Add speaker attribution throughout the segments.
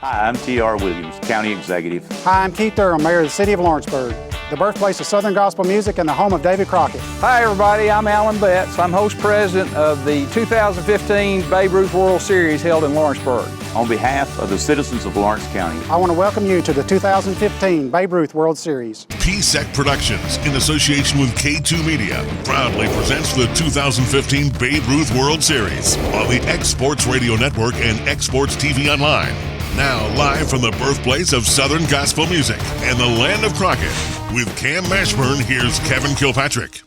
Speaker 1: Hi, I'm T.R. Williams, County Executive.
Speaker 2: Hi, I'm Keith Durham, Mayor of the City of Lawrenceburg, the birthplace of Southern gospel music and the home of David Crockett.
Speaker 3: Hi everybody, I'm Alan Betts. I'm host president of the 2015 Babe Ruth World Series held in Lawrenceburg.
Speaker 1: On behalf of the citizens of Lawrence County,
Speaker 2: I want to welcome you to the 2015 Babe Ruth World Series.
Speaker 4: PSEC Productions, in association with K2 Media, proudly presents the 2015 Babe Ruth World Series on the X Sports Radio Network and X Sports TV Online. Now, live from the birthplace of Southern gospel music and the land of Crockett, with Cam Mashburn, here's Kevin Kilpatrick.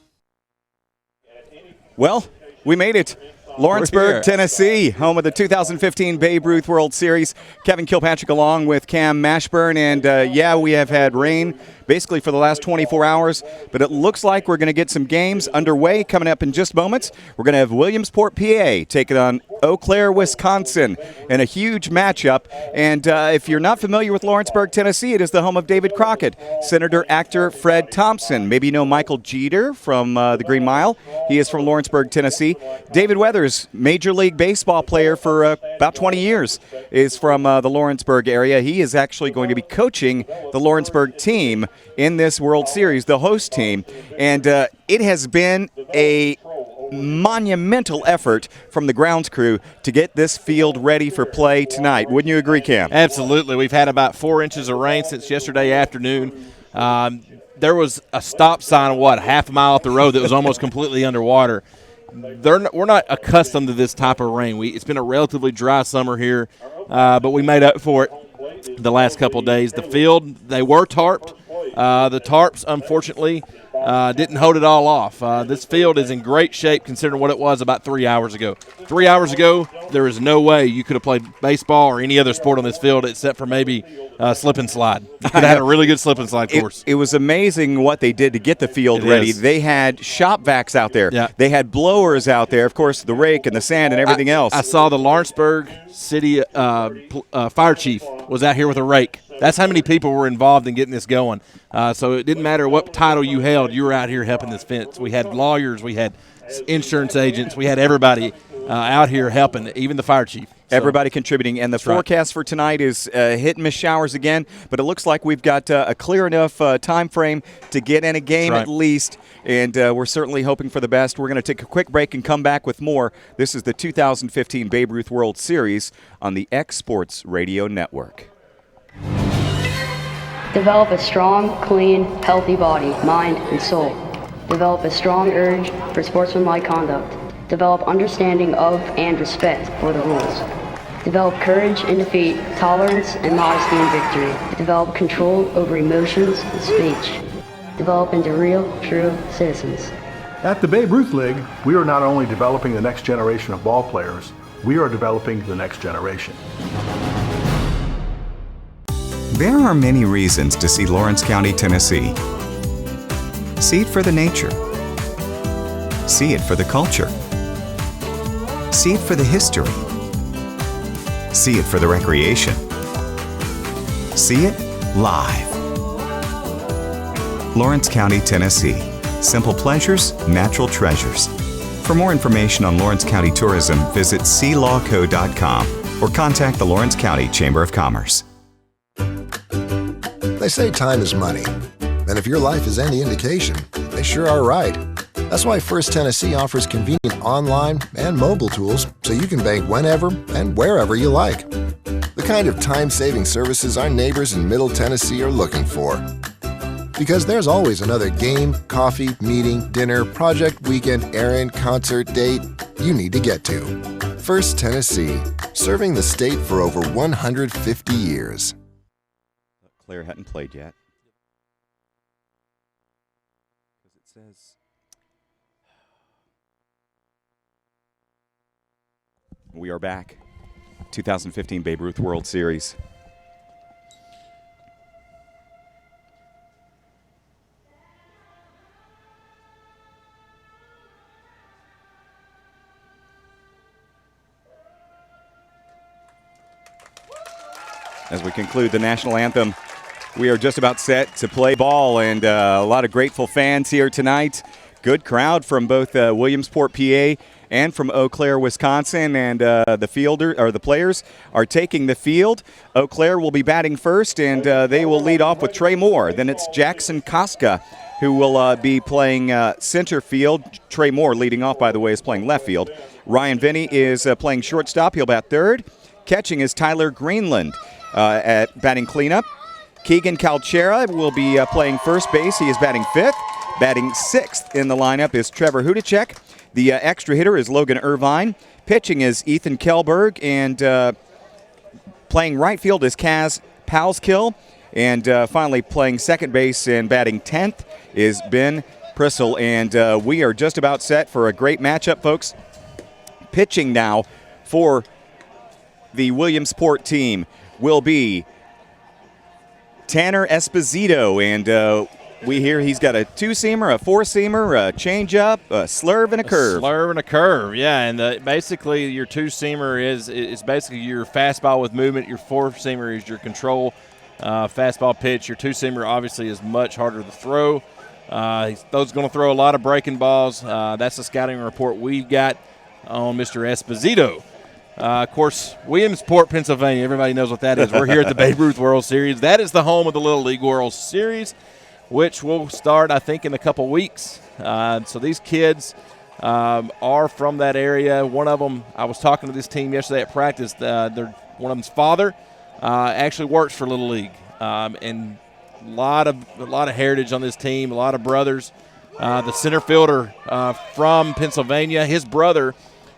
Speaker 5: Well, we made it. Lawrenceburg, Tennessee, home of the 2015 Babe Ruth World Series. Kevin Kilpatrick along with Cam Mashburn. And, we have had rain basically for the last 24 hours, but it looks like we're going to get some games underway coming up in just moments. We're going to have Williamsport, PA, taking on Eau Claire, Wisconsin, in a huge matchup. And if you're not familiar with Lawrenceburg, Tennessee, it is the home of David Crockett, Senator actor Fred Thompson. Maybe you know Michael Jeter from the Green Mile. He is from Lawrenceburg, Tennessee. David Weathers, Major League Baseball player for about 20 years, is from the Lawrenceburg area. He is actually going to be coaching the Lawrenceburg team in this World Series, the host team. And it has been a monumental effort from the grounds crew to get this field ready for play tonight. Wouldn't you agree, Cam?
Speaker 6: Absolutely. We've had about 4 inches of rain since yesterday afternoon. There was a stop sign, half a mile up the road that was almost completely underwater. We're not accustomed to this type of rain. It's been a relatively dry summer here, but we made up for it the last couple of days. The field, they were tarped. The tarps, unfortunately, didn't hold it all off. This field is in great shape considering what it was about 3 hours ago. 3 hours ago, there is no way you could have played baseball or any other sport on this field except for maybe slip and slide. You could have had a really good slip and slide course.
Speaker 5: It was amazing what they did to get the field ready. They had shop vacs out there.
Speaker 6: Yeah.
Speaker 5: They had blowers out there, of course, the rake and the sand and everything else.
Speaker 6: I saw the Lawrenceburg City fire chief was out here with a rake. That's how many people were involved in getting this going. So it didn't matter what title you held, you were out here helping this fence. We had lawyers, we had insurance agents, we had everybody out here helping, even the fire chief. So,
Speaker 5: everybody contributing. And the forecast for tonight is hit and miss showers again, but it looks like we've got a clear enough time frame to get in a game at least, and we're certainly hoping for the best. We're going to take a quick break and come back with more. This is the 2015 Babe Ruth World Series on the X Sports Radio Network.
Speaker 7: Develop a strong, clean, healthy body, mind, and soul. Develop a strong urge for sportsmanlike conduct. Develop understanding of and respect for the rules. Develop courage in defeat, tolerance and modesty in victory. Develop control over emotions and speech. Develop into real, true citizens.
Speaker 8: At the Babe Ruth League, we are not only developing the next generation of ball players, we are developing the next generation.
Speaker 9: There are many reasons to see Lawrence County, Tennessee. See it for the nature. See it for the culture. See it for the history. See it for the recreation. See it live. Lawrence County, Tennessee. Simple pleasures, natural treasures. For more information on Lawrence County tourism, visit clawco.com or contact the Lawrence County Chamber of Commerce.
Speaker 10: They say time is money, and if your life is any indication, they sure are right. That's why First Tennessee offers convenient online and mobile tools so you can bank whenever and wherever you like. The kind of time-saving services our neighbors in Middle Tennessee are looking for. Because there's always another game, coffee, meeting, dinner, project, weekend, errand, concert, date you need to get to. First Tennessee, serving the state for over 150 years.
Speaker 5: Claire hadn't played yet. Because it says we are back. 2015 Babe Ruth World Series. As we conclude the national anthem, we are just about set to play ball, and a lot of grateful fans here tonight. Good crowd from both Williamsport, PA, and from Eau Claire, Wisconsin. And the players are taking the field. Eau Claire will be batting first, and they will lead off with Trey Moore. Then it's Jackson Koska, who will be playing center field. Trey Moore, leading off, by the way, is playing left field. Ryan Vinny is playing shortstop. He'll bat third. Catching is Tyler Greenland at batting cleanup. Keegan Calchera will be playing first base. He is batting fifth. Batting sixth in the lineup is Trevor Hudacek. The extra hitter is Logan Irvine. Pitching is Ethan Kellberg. And playing right field is Kaz Palskill. And finally playing second base and batting 10th is Ben Prissel. And we are just about set for a great matchup, folks. Pitching now for the Williamsport team will be Tanner Esposito, and we hear he's got a two-seamer, a four-seamer, a change-up, a slurve, and a curve.
Speaker 6: Slurve and a curve, yeah. And basically your two-seamer is basically your fastball with movement. Your four-seamer is your control fastball pitch. Your two-seamer obviously is much harder to throw. Those going to throw a lot of breaking balls. That's the scouting report we got on Mr. Esposito. Of course, Williamsport, Pennsylvania, everybody knows what that is. We're here at the Babe Ruth World Series. That is the home of the Little League World Series, which will start, I think, in a couple weeks. So these kids are from that area. One of them, I was talking to this team yesterday at practice. One of them's father actually works for Little League, and a lot of heritage on this team, a lot of brothers. The center fielder from Pennsylvania, his brother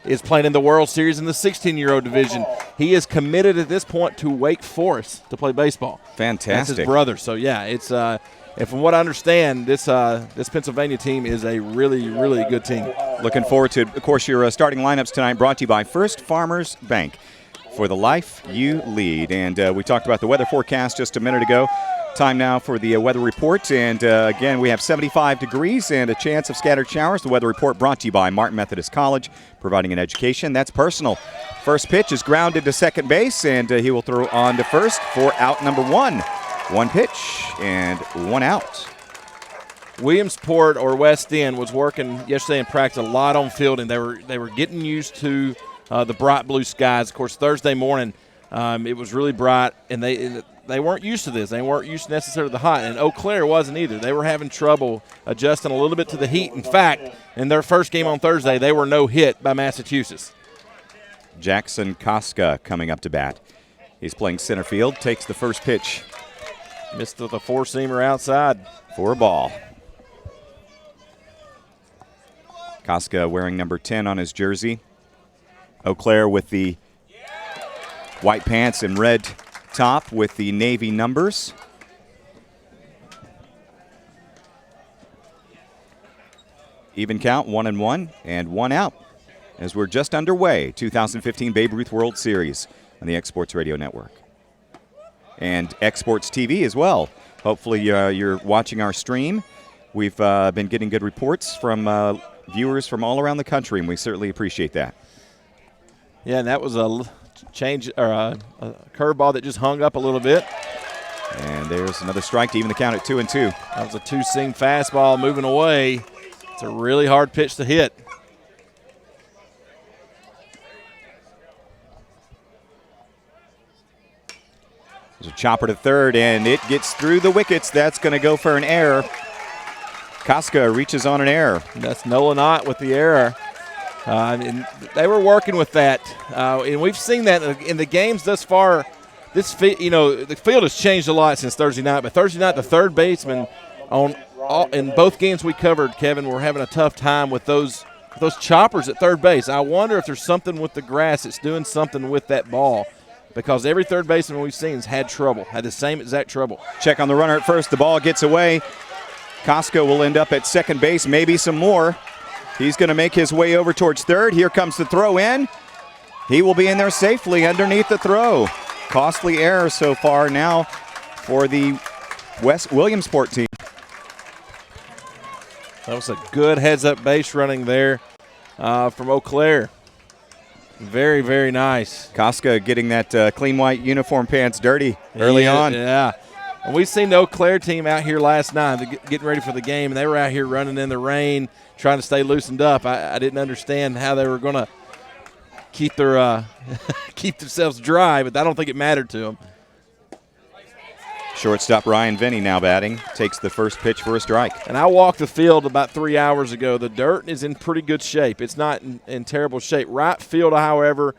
Speaker 6: is playing in the World Series in the 16-year-old division. He is committed at this point to Wake Forest to play baseball.
Speaker 5: Fantastic.
Speaker 6: That's his brother. So, yeah, it's and from what I understand, this Pennsylvania team is a really, really good team.
Speaker 5: Looking forward to it. Of course, your starting lineups tonight brought to you by First Farmers Bank. For the life you lead. And we talked about the weather forecast just a minute ago. Time now for the weather report. And again, we have 75 degrees and a chance of scattered showers. The weather report brought to you by Martin Methodist College, providing an education that's personal. First pitch is grounded to second base, and he will throw on to first for out number one. One pitch and one out.
Speaker 6: Williamsport or West End was working yesterday in practice a lot on fielding. They were getting used to the bright blue skies. Of course, Thursday morning it was really bright, and they weren't used to this. They weren't used to necessarily the hot, and Eau Claire wasn't either. They were having trouble adjusting a little bit to the heat. In fact, in their first game on Thursday, they were no hit by Massachusetts.
Speaker 5: Jackson Koska coming up to bat. He's playing center field, takes the first pitch.
Speaker 6: Missed the four-seamer outside.
Speaker 5: For a ball. Koska wearing number 10 on his jersey. Eau Claire with the white pants and red top with the navy numbers. Even count, 1-1 and one out as we're just underway. 2015 Babe Ruth World Series on the X-Sports Radio Network. And X-Sports TV as well. Hopefully you're watching our stream. We've been getting good reports from viewers from all around the country, and we certainly appreciate that.
Speaker 6: Yeah, and that was a change or a curveball that just hung up a little bit.
Speaker 5: And there's another strike to even the count at 2-2.
Speaker 6: That was a two-seam fastball moving away. It's a really hard pitch to hit.
Speaker 5: There's a chopper to third, and it gets through the wickets. That's going to go for an error. Koska reaches on an error.
Speaker 6: That's Nolan Ott with the error. And they were working with that, and we've seen that in the games thus far. The field has changed a lot since Thursday night. But Thursday night, the third baseman in both games we covered, Kevin, we're having a tough time with those choppers at third base. I wonder if there's something with the grass that's doing something with that ball, because every third baseman we've seen has had the same exact trouble.
Speaker 5: Check on the runner at first. The ball gets away. Koska will end up at second base, maybe some more. He's going to make his way over towards third. Here comes the throw in. He will be in there safely underneath the throw. Costly error so far now for the West Williamsport team.
Speaker 6: That was a good heads-up base running there from Eau Claire. Very, very nice.
Speaker 5: Koska getting that clean white uniform pants dirty early on.
Speaker 6: Yeah. And we've seen the Eau Claire team out here last night getting ready for the game, and they were out here running in the rain trying to stay loosened up. I didn't understand how they were going to keep their keep themselves dry, but I don't think it mattered to them.
Speaker 5: Shortstop Ryan Vinny now batting, takes the first pitch for a strike.
Speaker 6: And I walked the field about 3 hours ago. The dirt is in pretty good shape. It's not in terrible shape. Right field, however,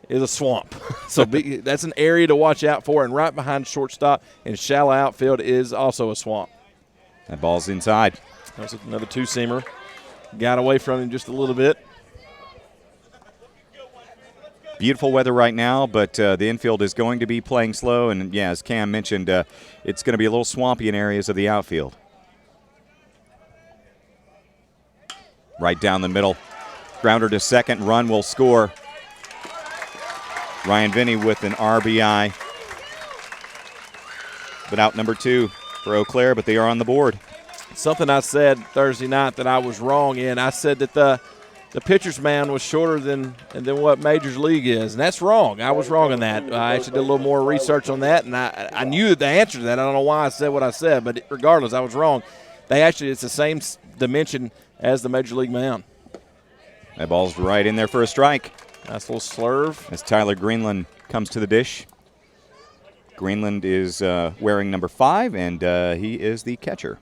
Speaker 6: is a swamp. So that's an area to watch out for. And right behind shortstop and shallow outfield is also a swamp.
Speaker 5: That ball's inside.
Speaker 6: That was another two-seamer. Got away from him just a little bit.
Speaker 5: Beautiful weather right now, but the infield is going to be playing slow. And, yeah, as Cam mentioned, it's going to be a little swampy in areas of the outfield. Right down the middle. Grounder to second. Run will score. Ryan Vinny with an RBI. But out number 2 for Eau Claire, but they are on the board.
Speaker 6: Something I said Thursday night that I was wrong in. I said that the pitcher's mound was shorter than what Majors League is, and that's wrong. I was wrong on that. I actually did a little more research on that, and I knew the answer to that. I don't know why I said what I said, but regardless, I was wrong. It's the same dimension as the Major League mound.
Speaker 5: That ball's right in there for a strike.
Speaker 6: Nice little slurve.
Speaker 5: As Tyler Greenland comes to the dish. Greenland is wearing number 5, and he is the catcher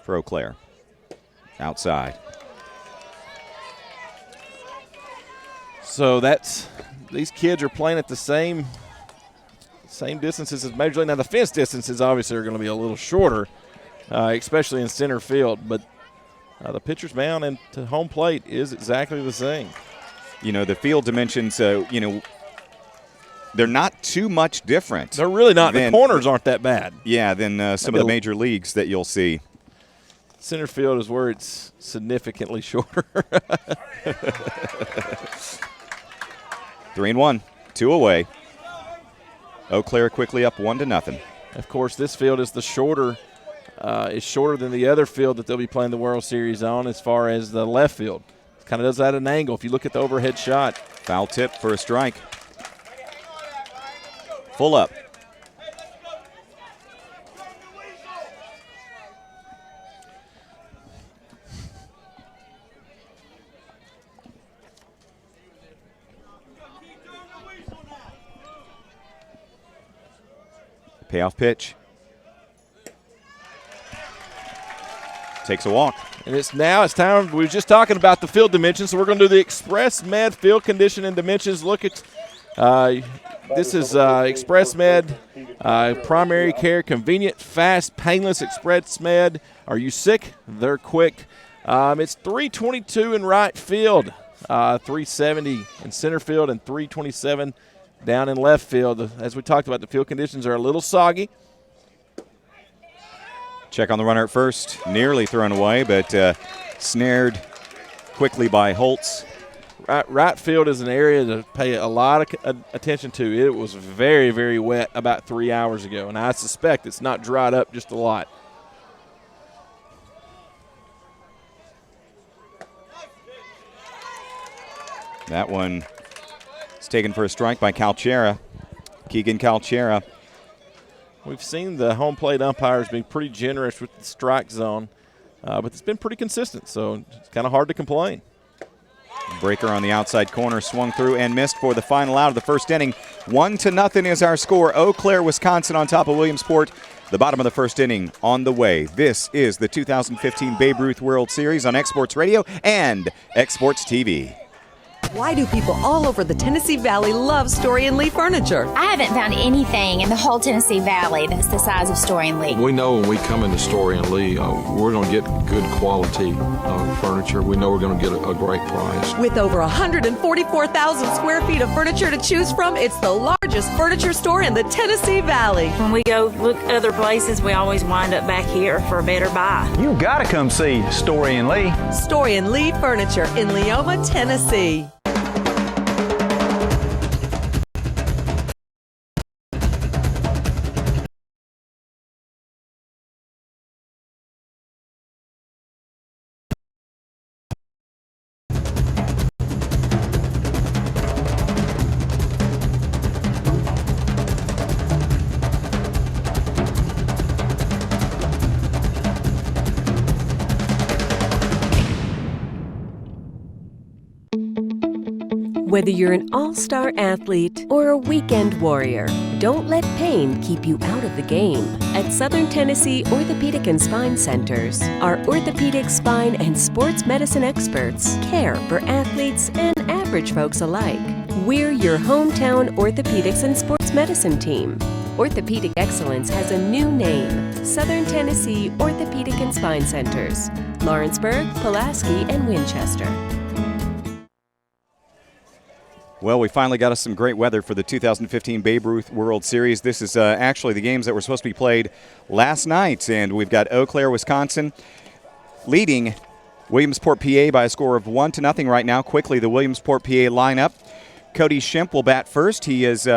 Speaker 5: for Eau Claire. Outside.
Speaker 6: So these kids are playing at the same distances as Major League. Now the fence distances obviously are going to be a little shorter, especially in center field. But the pitcher's mound and to home plate is exactly the same.
Speaker 5: You know, the field dimensions, they're not too much different.
Speaker 6: They're really not. The corners aren't that bad.
Speaker 5: Yeah, than some of the major leagues that you'll see.
Speaker 6: Center field is where it's significantly shorter.
Speaker 5: 3-1, 2 away. Eau Claire quickly up 1-0.
Speaker 6: Of course, this field is shorter than the other field that they'll be playing the World Series on as far as the left field. It kind of does that at an angle if you look at the overhead shot.
Speaker 5: Foul tip for a strike. Full up. Payoff pitch. Takes a walk.
Speaker 6: And it's time. We were just talking about the field dimensions, so we're going to do the Express Med field condition and dimensions. Look at this is Express Med, primary care, convenient, fast, painless Express Med. Are you sick? They're quick. It's 322 in right field, 370 in center field, and 327 down in left field. As we talked about, the field conditions are a little soggy.
Speaker 5: Check on the runner at first. Nearly thrown away, but snared quickly by Holtz.
Speaker 6: Right field is an area to pay a lot of attention to. It was very, very wet about 3 hours ago, and I suspect it's not dried up just a lot.
Speaker 5: That one is taken for a strike by Calchera. Keegan Calchera.
Speaker 6: We've seen the home plate umpires be pretty generous with the strike zone, but it's been pretty consistent, so it's kind of hard to complain.
Speaker 5: Breaker on the outside corner, swung through and missed for the final out of the first inning. 1-0 is our score. Eau Claire, Wisconsin on top of Williamsport. The bottom of the first inning on the way. This is the 2015 Babe Ruth World Series on Exports Radio and Exports TV.
Speaker 11: Why do people all over the Tennessee Valley love Story & Lee furniture?
Speaker 12: I haven't found anything in the whole Tennessee Valley that's the size of Story & Lee.
Speaker 13: We know when we come into Story & Lee, we're going to get good quality furniture. We know we're going to get a great price.
Speaker 11: With over 144,000 square feet of furniture to choose from, it's the largest furniture store in the Tennessee Valley.
Speaker 14: When we go look other places, we always wind up back here for a better buy.
Speaker 15: You got to come see Story & Lee.
Speaker 11: Story & Lee Furniture in Leoma, Tennessee.
Speaker 16: Whether you're an all-star athlete or a weekend warrior, don't let pain keep you out of the game. At Southern Tennessee Orthopedic and Spine Centers, our orthopedic, spine, and sports medicine experts care for athletes and average folks alike. We're your hometown orthopedics and sports medicine team. Orthopedic excellence has a new name: Southern Tennessee Orthopedic and Spine Centers, Lawrenceburg, Pulaski, and Winchester.
Speaker 5: Well, we finally got us some great weather for the 2015 Babe Ruth World Series. This is actually the games that were supposed to be played last night, and we've got Eau Claire, Wisconsin, leading Williamsport, PA by a score of 1-0 right now. Quickly, the Williamsport, PA lineup. Cody Shemp will bat first. He is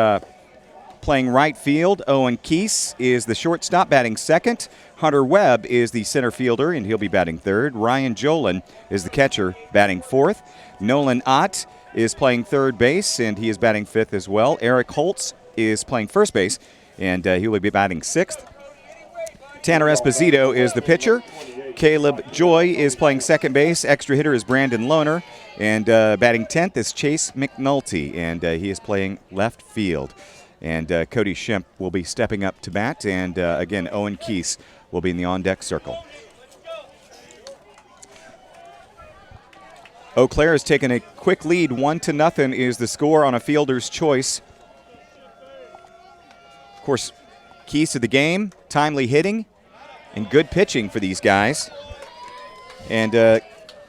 Speaker 5: playing right field. Owen Keese is the shortstop, batting second. Hunter Webb is the center fielder, and he'll be batting third. Ryan Jolin is the catcher, batting fourth. Nolan Ott is playing third base, and he is batting fifth as well. Eric Holtz is playing first base, and he will be batting sixth. Tanner Esposito is the pitcher. Caleb Joy is playing second base. Extra hitter is Brandon Lohner, and batting 10th is Chase McNulty, and he is playing left field. And Cody Shemp will be stepping up to bat, and again, Owen Keese will be in the on-deck circle. Eau Claire has taken a quick lead. 1-0 is the score on a fielder's choice. Of course, keys to the game, timely hitting, and good pitching for these guys. And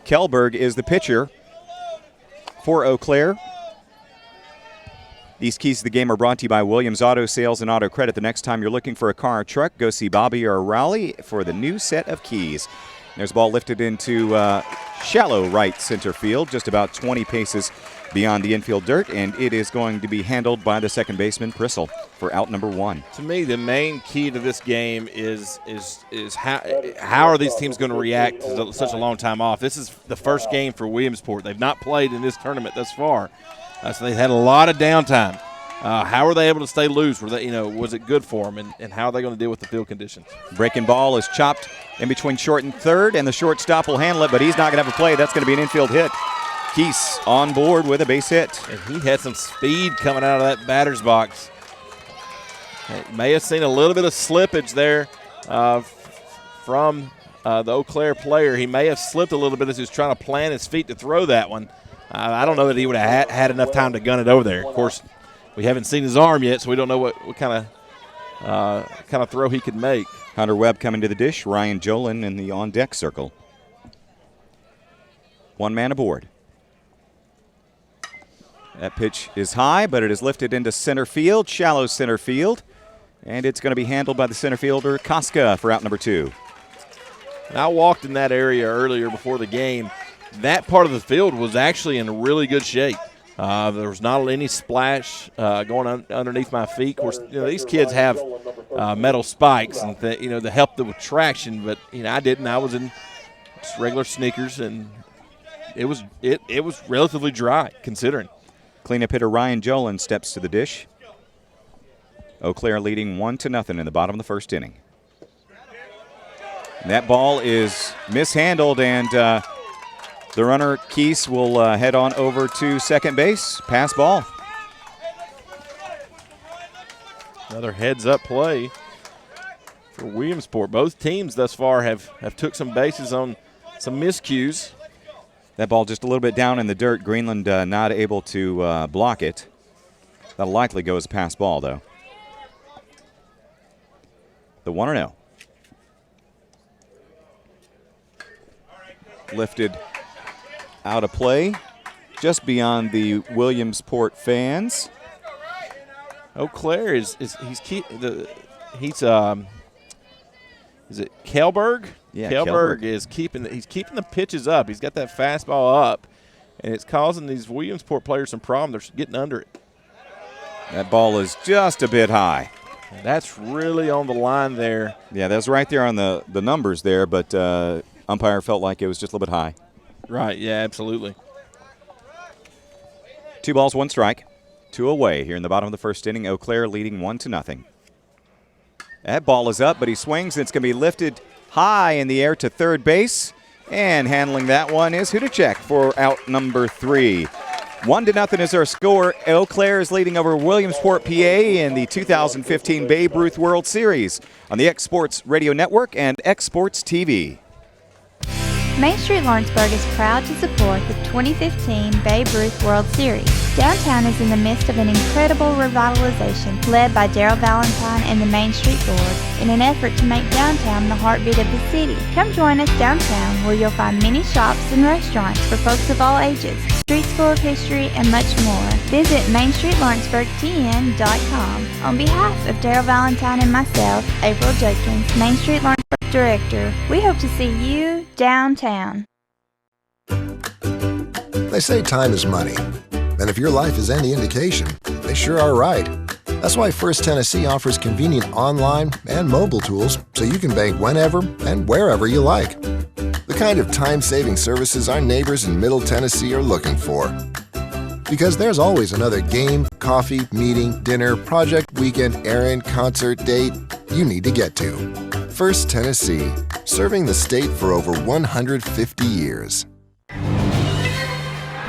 Speaker 5: Kellberg is the pitcher for Eau Claire. These keys to the game are brought to you by Williams Auto Sales and Auto Credit. The next time you're looking for a car or truck, go see Bobby or Rowley for the new set of keys. There's a ball lifted into shallow right center field, just about 20 paces beyond the infield dirt, and it is going to be handled by the second baseman, Prissel, for out number one.
Speaker 6: To me, the main key to this game is how are these teams going to react to such a long time off? This is the first game for Williamsport. They've not played in this tournament thus far, so they've had a lot of downtime. How are they able to stay loose? Was it good for them, and how are they going to deal with the field conditions?
Speaker 5: Breaking ball is chopped in between short and third, and the shortstop will handle it, but he's not going to have a play. That's going to be an infield hit. Keese on board with a base hit.
Speaker 6: And he had some speed coming out of that batter's box. May have seen a little bit of slippage there from the Eau Claire player. He may have slipped a little bit as he was trying to plant his feet to throw that one. I don't know that he would have had enough time to gun it over there. Of course, we haven't seen his arm yet, so we don't know what kind of throw he could make.
Speaker 5: Hunter Webb coming to the dish. Ryan Jolin in the on-deck circle. One man aboard. That pitch is high, but it is lifted into center field, shallow center field, and it's going to be handled by the center fielder, Koska, for out number two.
Speaker 6: And I walked in that area earlier before the game. That part of the field was actually in really good shape. There was not any splash going underneath my feet. Of course, these kids have metal spikes and to help with traction, but I didn't. I was in just regular sneakers, and it was relatively dry considering.
Speaker 5: Cleanup hitter Ryan Jolin steps to the dish. Eau Claire leading 1-0 in the bottom of the first inning. And that ball is mishandled, and the runner, Keese, will head on over to second base. Pass ball.
Speaker 6: Another heads-up play for Williamsport. Both teams thus far have took some bases on some miscues.
Speaker 5: That ball just a little bit down in the dirt. Greenland not able to block it. That'll likely go as a pass ball, though. The 1-0. Lifted out of play, just beyond the Williamsport fans.
Speaker 6: Eau Claire is it Kellberg?
Speaker 5: Yeah,
Speaker 6: Kellberg is keeping the pitches up. He's got that fastball up, and it's causing these Williamsport players some problem. They're getting under it.
Speaker 5: That ball is just a bit high.
Speaker 6: And that's really on the line there.
Speaker 5: Yeah, that's right there on the numbers there, but umpire felt like it was just a little bit high.
Speaker 6: Right, yeah, absolutely.
Speaker 5: 2 balls, 1 strike. 2 away here in the bottom of the first inning. Eau Claire leading 1-0. That ball is up, but he swings, and it's going to be lifted high in the air to third base. And handling that one is Hudacek for out number 3. 1-0 is our score. Eau Claire is leading over Williamsport, PA in the 2015 Babe Ruth World Series on the X Sports Radio Network and X Sports TV.
Speaker 17: Main Street Lawrenceburg is proud to support the 2015 Babe Ruth World Series. Downtown is in the midst of an incredible revitalization led by Daryl Valentine and the Main Street Board in an effort to make downtown the heartbeat of the city. Come join us downtown where you'll find many shops and restaurants for folks of all ages, streets full of history, and much more. Visit MainStreetLawrenceburgTN.com. On behalf of Daryl Valentine and myself, April Judkins, Main Street Lawrenceburg Director, we hope to see you downtown.
Speaker 10: They say time is money. And if your life is any indication, they sure are right. That's why First Tennessee offers convenient online and mobile tools so you can bank whenever and wherever you like. The kind of time-saving services our neighbors in Middle Tennessee are looking for. Because there's always another game, coffee, meeting, dinner, project, weekend, errand, concert, date you need to get to. First Tennessee, serving the state for over 150 years.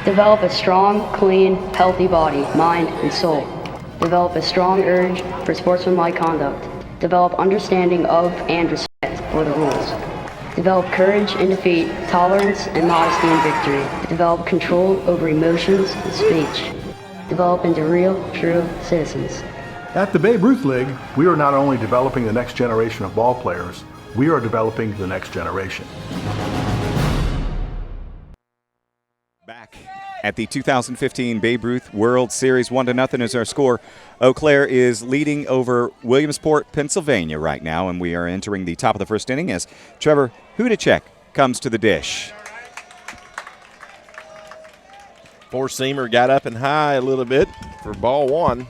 Speaker 7: Develop a strong, clean, healthy body, mind, and soul. Develop a strong urge for sportsmanlike conduct. Develop understanding of and respect for the rules. Develop courage in defeat, tolerance and modesty in victory. Develop control over emotions and speech. Develop into real, true citizens.
Speaker 8: At the Babe Ruth League, we are not only developing the next generation of ball players, we are developing the next generation.
Speaker 5: Back at the 2015 Babe Ruth World Series, 1-0 is our score. Eau Claire is leading over Williamsport, Pennsylvania right now, and we are entering the top of the first inning as Trevor Hudacek comes to the dish.
Speaker 6: Four-seamer got up and high a little bit for ball one.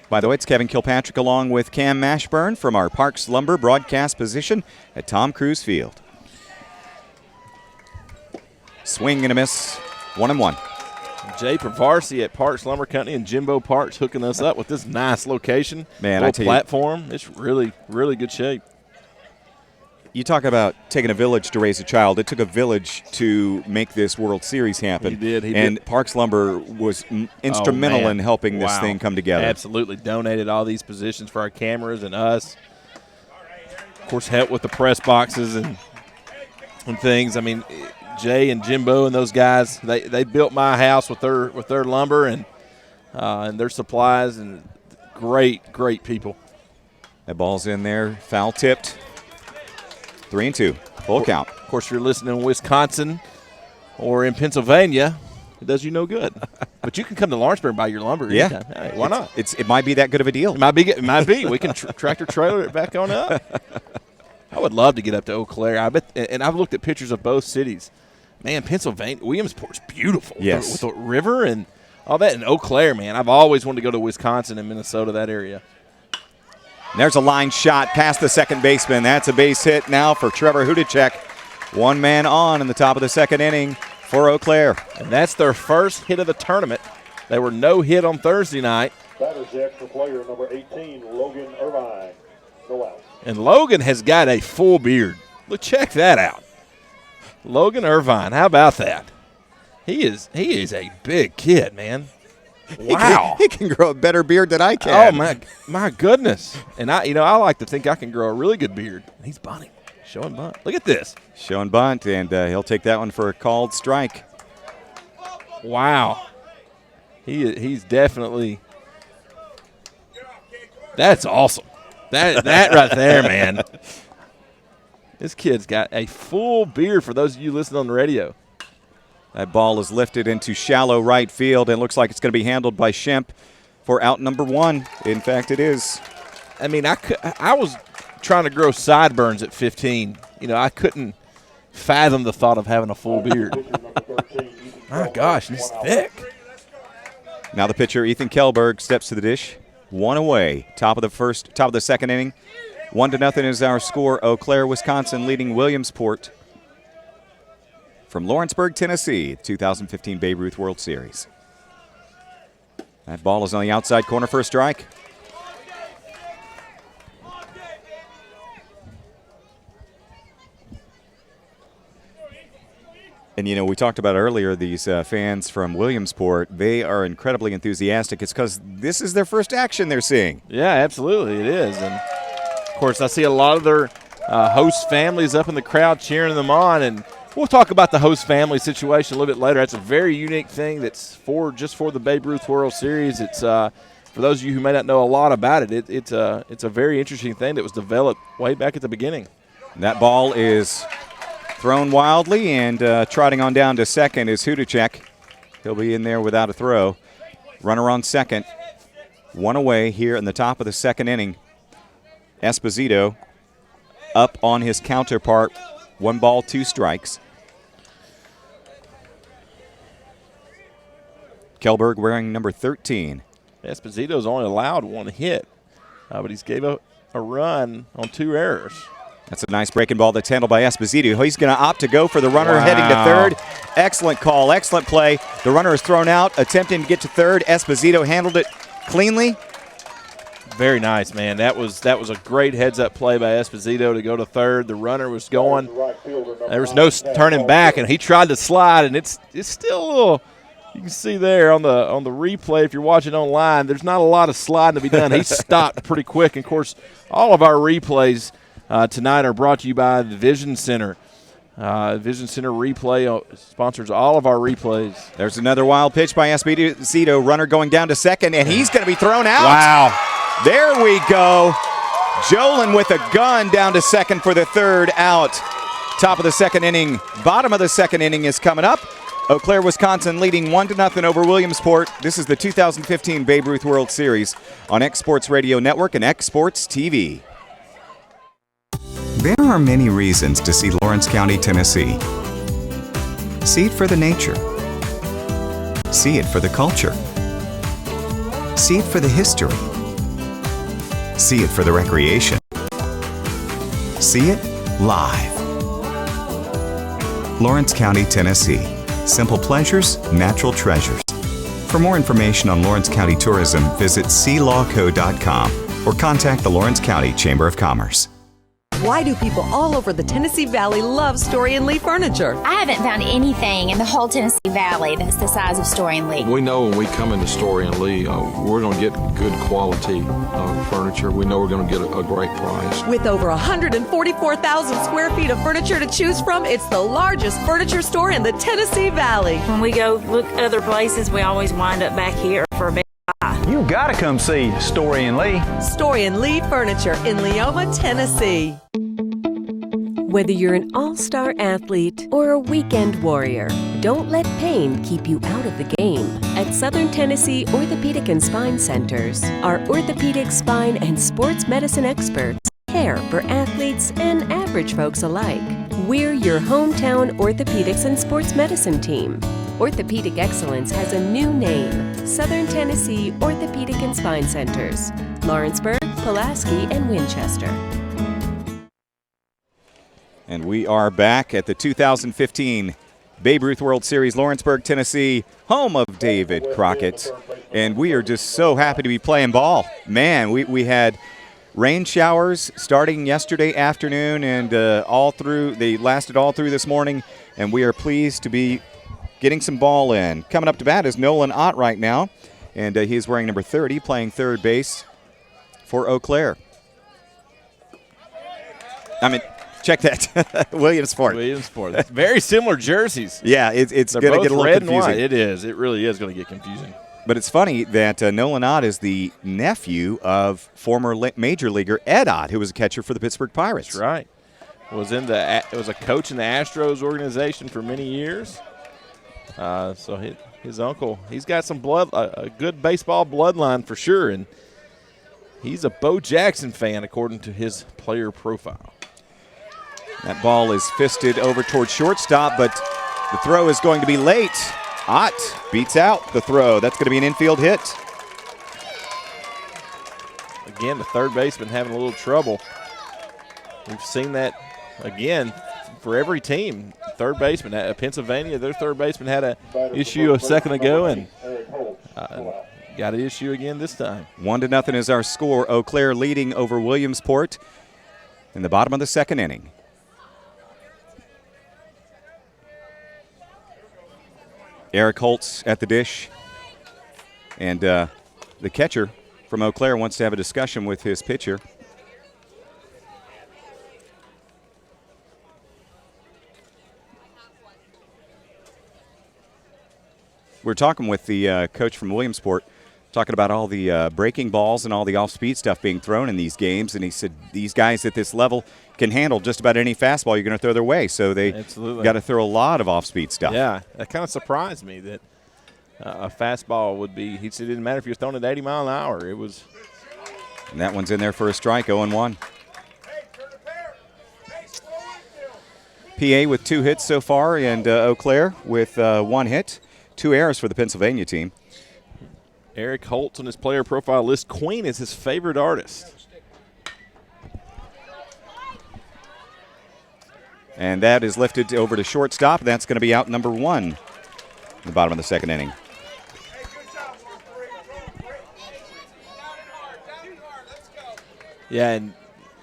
Speaker 5: By the way, it's Kevin Kilpatrick along with Cam Mashburn from our Parks Lumber broadcast position at Tom Cruise Field. Swing and a miss, 1-1.
Speaker 6: Jay Pravarsi at Parks Lumber Company and Jimbo Parks hooking us up with this nice location.
Speaker 5: Man, I tell you,
Speaker 6: platform. It's really, really good shape.
Speaker 5: You talk about taking a village to raise a child. It took a village to make this World Series happen.
Speaker 6: He did.
Speaker 5: And Parks Lumber was instrumental in helping this thing come together.
Speaker 6: Absolutely. Donated all these positions for our cameras and us. Of course, helped with the press boxes and things. I mean, Jay and Jimbo and those guys, they built my house with their lumber and their supplies, and great people.
Speaker 5: That ball's in there, foul tipped. 3-2, full count.
Speaker 6: Of course, you're listening in Wisconsin or in Pennsylvania, it does you no good. But you can come to Lawrenceburg and buy your lumber anytime. Hey, why not?
Speaker 5: It might be that good of a deal.
Speaker 6: It might be. We can tractor trailer it back on up. I would love to get up to Eau Claire. I bet, and I've looked at pictures of both cities. Man, Pennsylvania, Williamsport's beautiful.
Speaker 5: Yes.
Speaker 6: With the river and all that. And Eau Claire, man, I've always wanted to go to Wisconsin and Minnesota, that area.
Speaker 5: And there's a line shot past the second baseman. That's a base hit now for Trevor Hudacek. One man on in the top of the second inning for Eau Claire.
Speaker 6: And that's their first hit of the tournament. They were no hit on Thursday night.
Speaker 18: Batter's the extra player, number 18, Logan Irvine. No out.
Speaker 6: And Logan has got a full beard. Look, check that out. Logan Irvine, how about that? He is a big kid, man. Wow.
Speaker 5: He can grow a better beard than I can.
Speaker 6: Oh, my goodness. And I like to think I can grow a really good beard. He's bunting. Showing bunt. Look at this.
Speaker 5: Showing bunt, and he'll take that one for a called strike.
Speaker 6: Wow. He's definitely – that's awesome. That right there, man. This kid's got a full beard for those of you listening on the radio.
Speaker 5: That ball is lifted into shallow right field and looks like it's going to be handled by Shemp for out number one. In fact, it is.
Speaker 6: I mean, I was trying to grow sideburns at 15. I couldn't fathom the thought of having a full beard. My gosh, he's thick.
Speaker 5: Now the pitcher, Ethan Kellberg, steps to the dish. One away. Top of the second inning. 1-0 is our score. Eau Claire, Wisconsin leading Williamsport from Lawrenceburg, Tennessee, 2015 Babe Ruth World Series. That ball is on the outside corner for a strike. And And, you know, we talked about earlier these fans from Williamsport. They are incredibly enthusiastic. It's because this is their first action they're seeing.
Speaker 6: Yeah, absolutely, it is. And, of course, I see a lot of their host families up in the crowd cheering them on. And we'll talk about the host family situation a little bit later. That's a very unique thing that's just for the Babe Ruth World Series. It's for those of you who may not know a lot about it, it's a very interesting thing that was developed way back at the beginning.
Speaker 5: That ball is thrown wildly, and trotting on down to second is Hudacek. He'll be in there without a throw. Runner on second. One away here in the top of the second inning. Esposito up on his counterpart. 1 ball, 2 strikes. Kellberg wearing number 13.
Speaker 6: Esposito's only allowed 1 hit, but he's gave a run on 2 errors.
Speaker 5: That's a nice breaking ball that's handled by Esposito. He's going to opt to go for the runner heading to third. Excellent call, excellent play. The runner is thrown out, attempting to get to third. Esposito handled it cleanly.
Speaker 6: Very nice, man. That was a great heads-up play by Esposito to go to third. The runner was going. There was no turning back, and he tried to slide, and it's still a little. You can see there on the replay, if you're watching online, there's not a lot of sliding to be done. He stopped pretty quick. And, of course, all of our replays tonight are brought to you by the Vision Center. Vision Center Replay sponsors all of our replays.
Speaker 5: There's another wild pitch by Esposito. Runner going down to second, and he's going to be thrown out.
Speaker 6: Wow.
Speaker 5: There we go. Jolin with a gun down to second for the third out. Top of the second inning. Bottom of the second inning is coming up. Eau Claire, Wisconsin leading 1-0 over Williamsport. This is the 2015 Babe Ruth World Series on X Sports Radio Network and X Sports TV.
Speaker 9: There are many reasons to see Lawrence County, Tennessee. See it for the nature. See it for the culture. See it for the history. See it for the recreation. See it live. Lawrence County, Tennessee. Simple pleasures, natural treasures. For more information on Lawrence County tourism, visit sealawco.com or contact the Lawrence County Chamber of Commerce.
Speaker 11: Why do people all over the Tennessee Valley love Story and Lee furniture?
Speaker 12: I haven't found anything in the whole Tennessee Valley that's the size of Story and Lee.
Speaker 13: We know when we come into Story and Lee, we're going to get good quality furniture. We know we're going to get a great price.
Speaker 11: With over 144,000 square feet of furniture to choose from, it's the largest furniture store in the Tennessee Valley.
Speaker 14: When we go look other places, we always wind up back here for a better buy.
Speaker 15: You gotta come see Story and Lee.
Speaker 11: Story and Lee Furniture in Leoma, Tennessee.
Speaker 16: Whether you're an all-star athlete or a weekend warrior, don't let pain keep you out of the game. At Southern Tennessee Orthopedic and Spine Centers, our orthopedic, spine, and sports medicine experts care for athletes and average folks alike. We're your hometown orthopedics and sports medicine team. Orthopedic excellence has a new name, Southern Tennessee Orthopedic and Spine Centers, Lawrenceburg, Pulaski, and Winchester.
Speaker 5: And we are back at the 2015 Babe Ruth World Series, Lawrenceburg, Tennessee, home of David Crockett. And we are just so happy to be playing ball. Man, we had rain showers starting yesterday afternoon and they lasted all through this morning. And we are pleased to be getting some ball in. Coming up to bat is Nolan Ott right now. And he's wearing number 30, playing third base for Eau Claire. Check that. Williamsport.
Speaker 6: Williamsport. Very similar jerseys.
Speaker 5: Yeah, it's going to get a little
Speaker 6: red
Speaker 5: confusing.
Speaker 6: And white. It is. It really is going to get confusing.
Speaker 5: But it's funny that Nolan Ott is the nephew of former major leaguer Ed Ott, who was a catcher for the Pittsburgh Pirates.
Speaker 6: That's right. Was a coach in the Astros organization for many years. So his uncle, he's got some a good baseball bloodline for sure, and he's a Bo Jackson fan according to his player profile.
Speaker 5: That ball is fisted over towards shortstop, but the throw is going to be late. Ott beats out the throw. That's going to be an infield hit.
Speaker 6: Again, the third baseman having a little trouble. We've seen that again for every team. Third baseman, Pennsylvania, their third baseman had an issue a second ago and got an issue again this time.
Speaker 5: 1-0 is our score. Eau Claire leading over Williamsport in the bottom of the second inning. Eric Holtz at the dish. And the catcher from Eau Claire wants to have a discussion with his pitcher. We're talking with the coach from Williamsport, talking about all the breaking balls and all the off-speed stuff being thrown in these games, and he said these guys at this level can handle just about any fastball you're going to throw their way, so they got to throw a lot of off-speed stuff.
Speaker 6: Yeah, that kind of surprised me that a fastball would be, he said it didn't matter if you're throwing it 80 miles an hour. It was.
Speaker 5: And that one's in there for a strike, 0-1. PA with 2 hits so far, and Eau Claire with 1 hit. 2 errors for the Pennsylvania team.
Speaker 6: Eric Holtz on his player profile list, Queen is his favorite artist.
Speaker 5: And that is lifted over to shortstop. That's going to be out number 1 in the bottom of the second inning.
Speaker 6: Yeah, and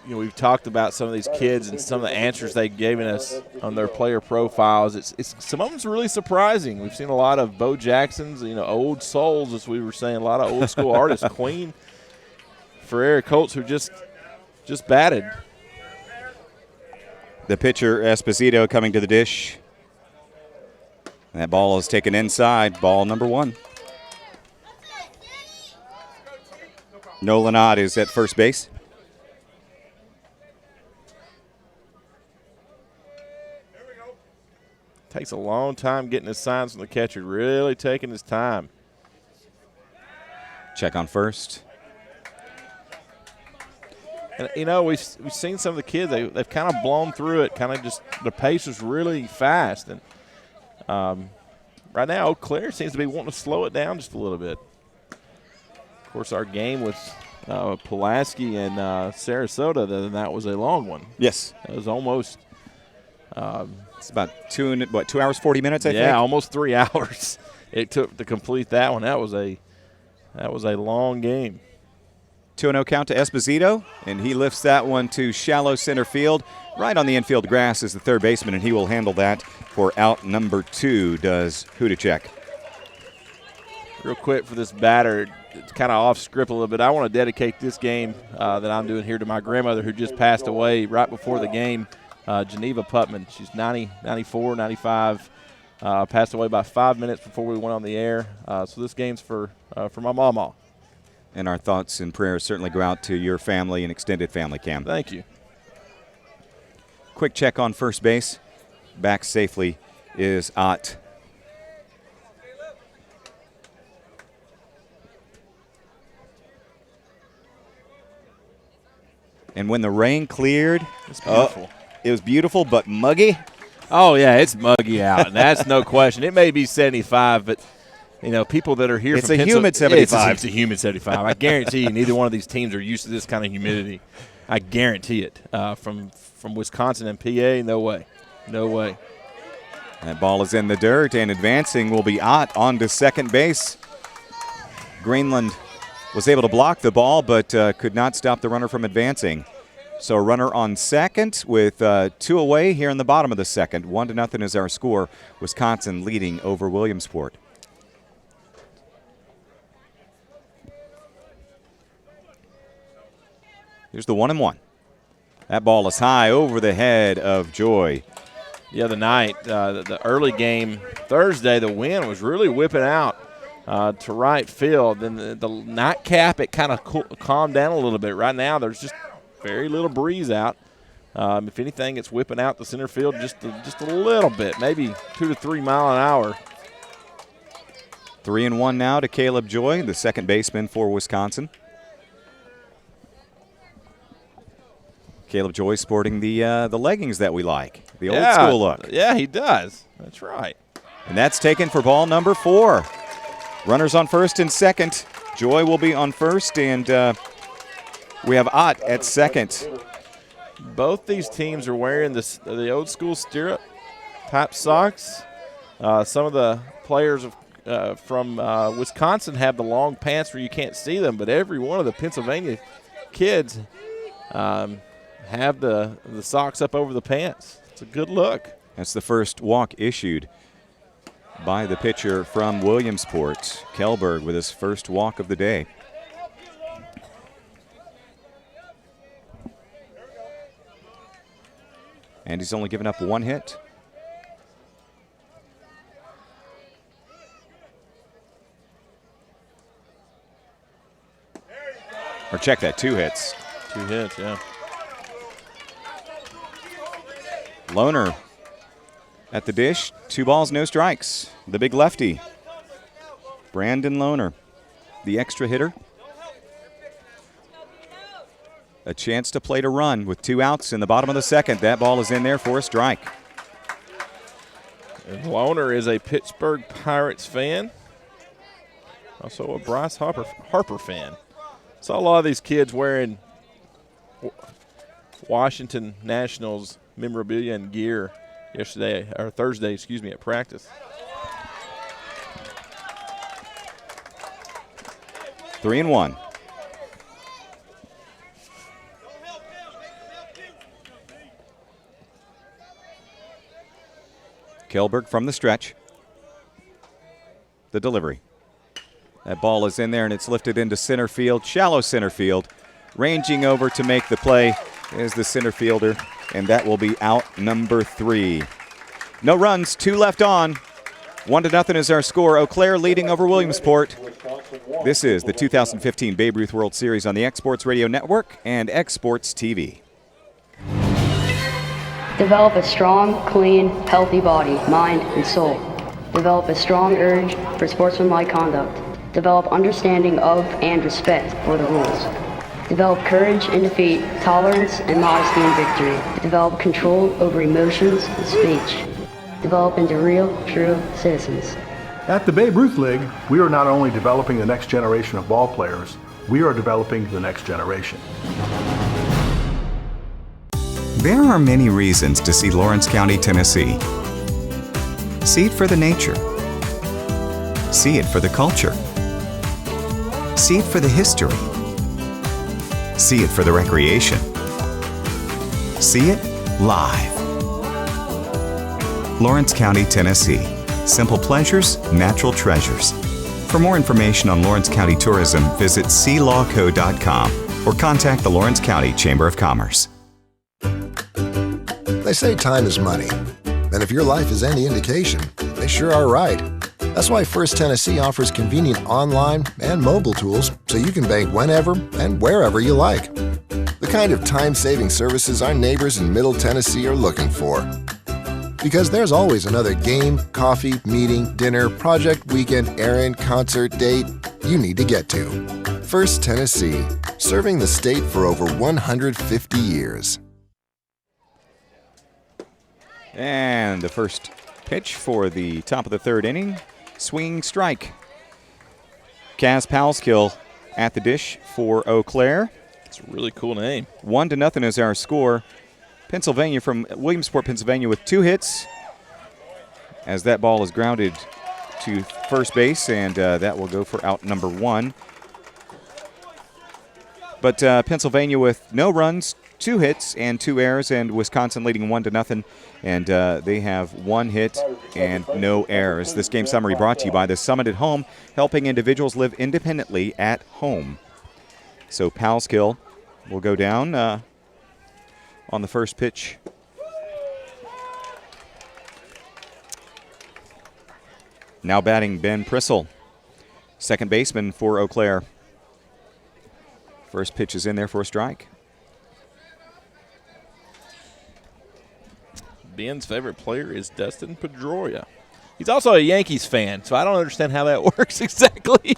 Speaker 6: we've talked about some of these kids and some of the answers they've given us on their player profiles. It's some of them's really surprising. We've seen a lot of Bo Jacksons, old souls, as we were saying, a lot of old school artists. Queen for Eric Holtz, who just batted.
Speaker 5: The pitcher, Esposito, coming to the dish. That ball is taken inside, ball number 1. Nolan Ott is at first base.
Speaker 6: Takes a long time getting his signs from the catcher, really taking his time.
Speaker 5: Check on first.
Speaker 6: And, we've seen some of the kids, they've kind of blown through it, kind of just the pace is really fast. And right now, Eau Claire seems to be wanting to slow it down just a little bit. Of course, our game with Pulaski and Sarasota, then that was a long one.
Speaker 5: Yes.
Speaker 6: It was almost
Speaker 5: it's about 2 hours, 40 minutes, I think?
Speaker 6: Yeah, almost 3 hours it took to complete that one. That was a long game.
Speaker 5: 2-0 count to Esposito, and he lifts that one to shallow center field. Right on the infield grass is the third baseman, and he will handle that for out number 2, does Hudacek.
Speaker 6: Real quick for this batter, it's kind of off script a little bit. I want to dedicate this game that I'm doing here to my grandmother who just passed away right before the game, Geneva Putman. She's 90, 94, 95, passed away about 5 minutes before we went on the air. So this game's for my mama.
Speaker 5: And our thoughts and prayers certainly go out to your family and extended family, Cam.
Speaker 6: Thank you.
Speaker 5: Quick check on first base. Back safely is Ott. And when the rain cleared,
Speaker 6: it's beautiful.
Speaker 5: It was beautiful, but muggy.
Speaker 6: Oh, yeah, it's muggy out. That's no question. It may be 75, but people that are here
Speaker 5: it's
Speaker 6: from
Speaker 5: a humid 75.
Speaker 6: It's a humid 75. I guarantee you neither one of these teams are used to this kind of humidity. I guarantee it. From Wisconsin and PA, no way. No way.
Speaker 5: That ball is in the dirt, and advancing will be Ott on to second base. Greenland was able to block the ball, but could not stop the runner from advancing. So a runner on second with 2 away here in the bottom of the second. 1-0 is our score. Wisconsin leading over Williamsport. Here's the 1-1. That ball is high over the head of Joy.
Speaker 6: The other night, the early game Thursday, the wind was really whipping out to right field. Then the nightcap, it kind of calmed down a little bit. Right now, there's just very little breeze out. If anything, it's whipping out the center field just a little bit, maybe 2 to 3 mile an hour.
Speaker 5: 3-1 now to Caleb Joy, the second baseman for Wisconsin. Caleb Joy sporting the leggings that we like, the old school look.
Speaker 6: Yeah, he does. That's right.
Speaker 5: And that's taken for ball number 4. Runners on first and second. Joy will be on first, and we have Ott at second.
Speaker 6: Both these teams are wearing the old school stirrup type socks. Some of the players from Wisconsin have the long pants where you can't see them, but every one of the Pennsylvania kids have the socks up over the pants. It's a good look.
Speaker 5: That's the first walk issued. by the pitcher from Williamsport, Kellberg, with his first walk of the day. And he's only given up one hit. Or check that, 2 hits.
Speaker 6: 2 hits, yeah.
Speaker 5: Lohner at the dish, 2 balls, no strikes. The big lefty, Brandon Lohner, the extra hitter. A chance to plate a run with 2 outs in the bottom of the second. That ball is in there for a strike.
Speaker 6: And Lohner is a Pittsburgh Pirates fan, also a Bryce Harper fan. Saw a lot of these kids wearing Washington Nationals memorabilia and gear yesterday, or Thursday, excuse me, at practice.
Speaker 5: 3-1. Kellberg from the stretch. The delivery. That ball is in there, and it's lifted into center field, shallow center field. Ranging over to make the play is the center fielder, and that will be out number 3. No runs, 2 left on. 1-0 is our score. Eau Claire leading over Williamsport. This is the 2015 Babe Ruth World Series on the Exports Radio Network and Exports TV.
Speaker 7: Develop a strong, clean, healthy body, mind, and soul. Develop a strong urge for sportsmanlike conduct. Develop understanding of and respect for the rules. Develop courage in defeat, tolerance and modesty in victory. Develop control over emotions and speech. Develop into real, true citizens.
Speaker 8: At the Babe Ruth League, we are not only developing the next generation of ball players, we are developing the next generation.
Speaker 9: There are many reasons to see Lawrence County, Tennessee. See it for the nature. See it for the culture. See it for the history. See it for the recreation. See it live. Lawrence County, Tennessee. Simple pleasures, natural treasures. For more information on Lawrence County tourism, visit sealawco.com or contact the Lawrence County Chamber of Commerce.
Speaker 10: They say time is money, and if your life is any indication, they sure are right. That's why First Tennessee offers convenient online and mobile tools so you can bank whenever and wherever you like. The kind of time-saving services our neighbors in Middle Tennessee are looking for. Because there's always another game, coffee, meeting, dinner, project, weekend, errand, concert, date you need to get to. First Tennessee, serving the state for over 150 years.
Speaker 5: And the first pitch for the top of the 3rd inning, swinging strike. Kaz Powellskill at the dish for Eau Claire.
Speaker 6: It's a really cool name.
Speaker 5: 1-0 is our score. Pennsylvania from Williamsport, Pennsylvania with 2 hits as that ball is grounded to first base, and that will go for out number 1. But Pennsylvania with no runs, 2 hits and 2 errors, and Wisconsin leading 1-0, and they have 1 hit and no errors. This game summary brought to you by the Summit at Home, helping individuals live independently at home. So Powellskill will go down on the first pitch. Now batting Ben Prissel, second baseman for Eau Claire. First pitch is in there for a strike.
Speaker 6: Ben's favorite player is Dustin Pedroia. He's also a Yankees fan, so I don't understand how that works exactly.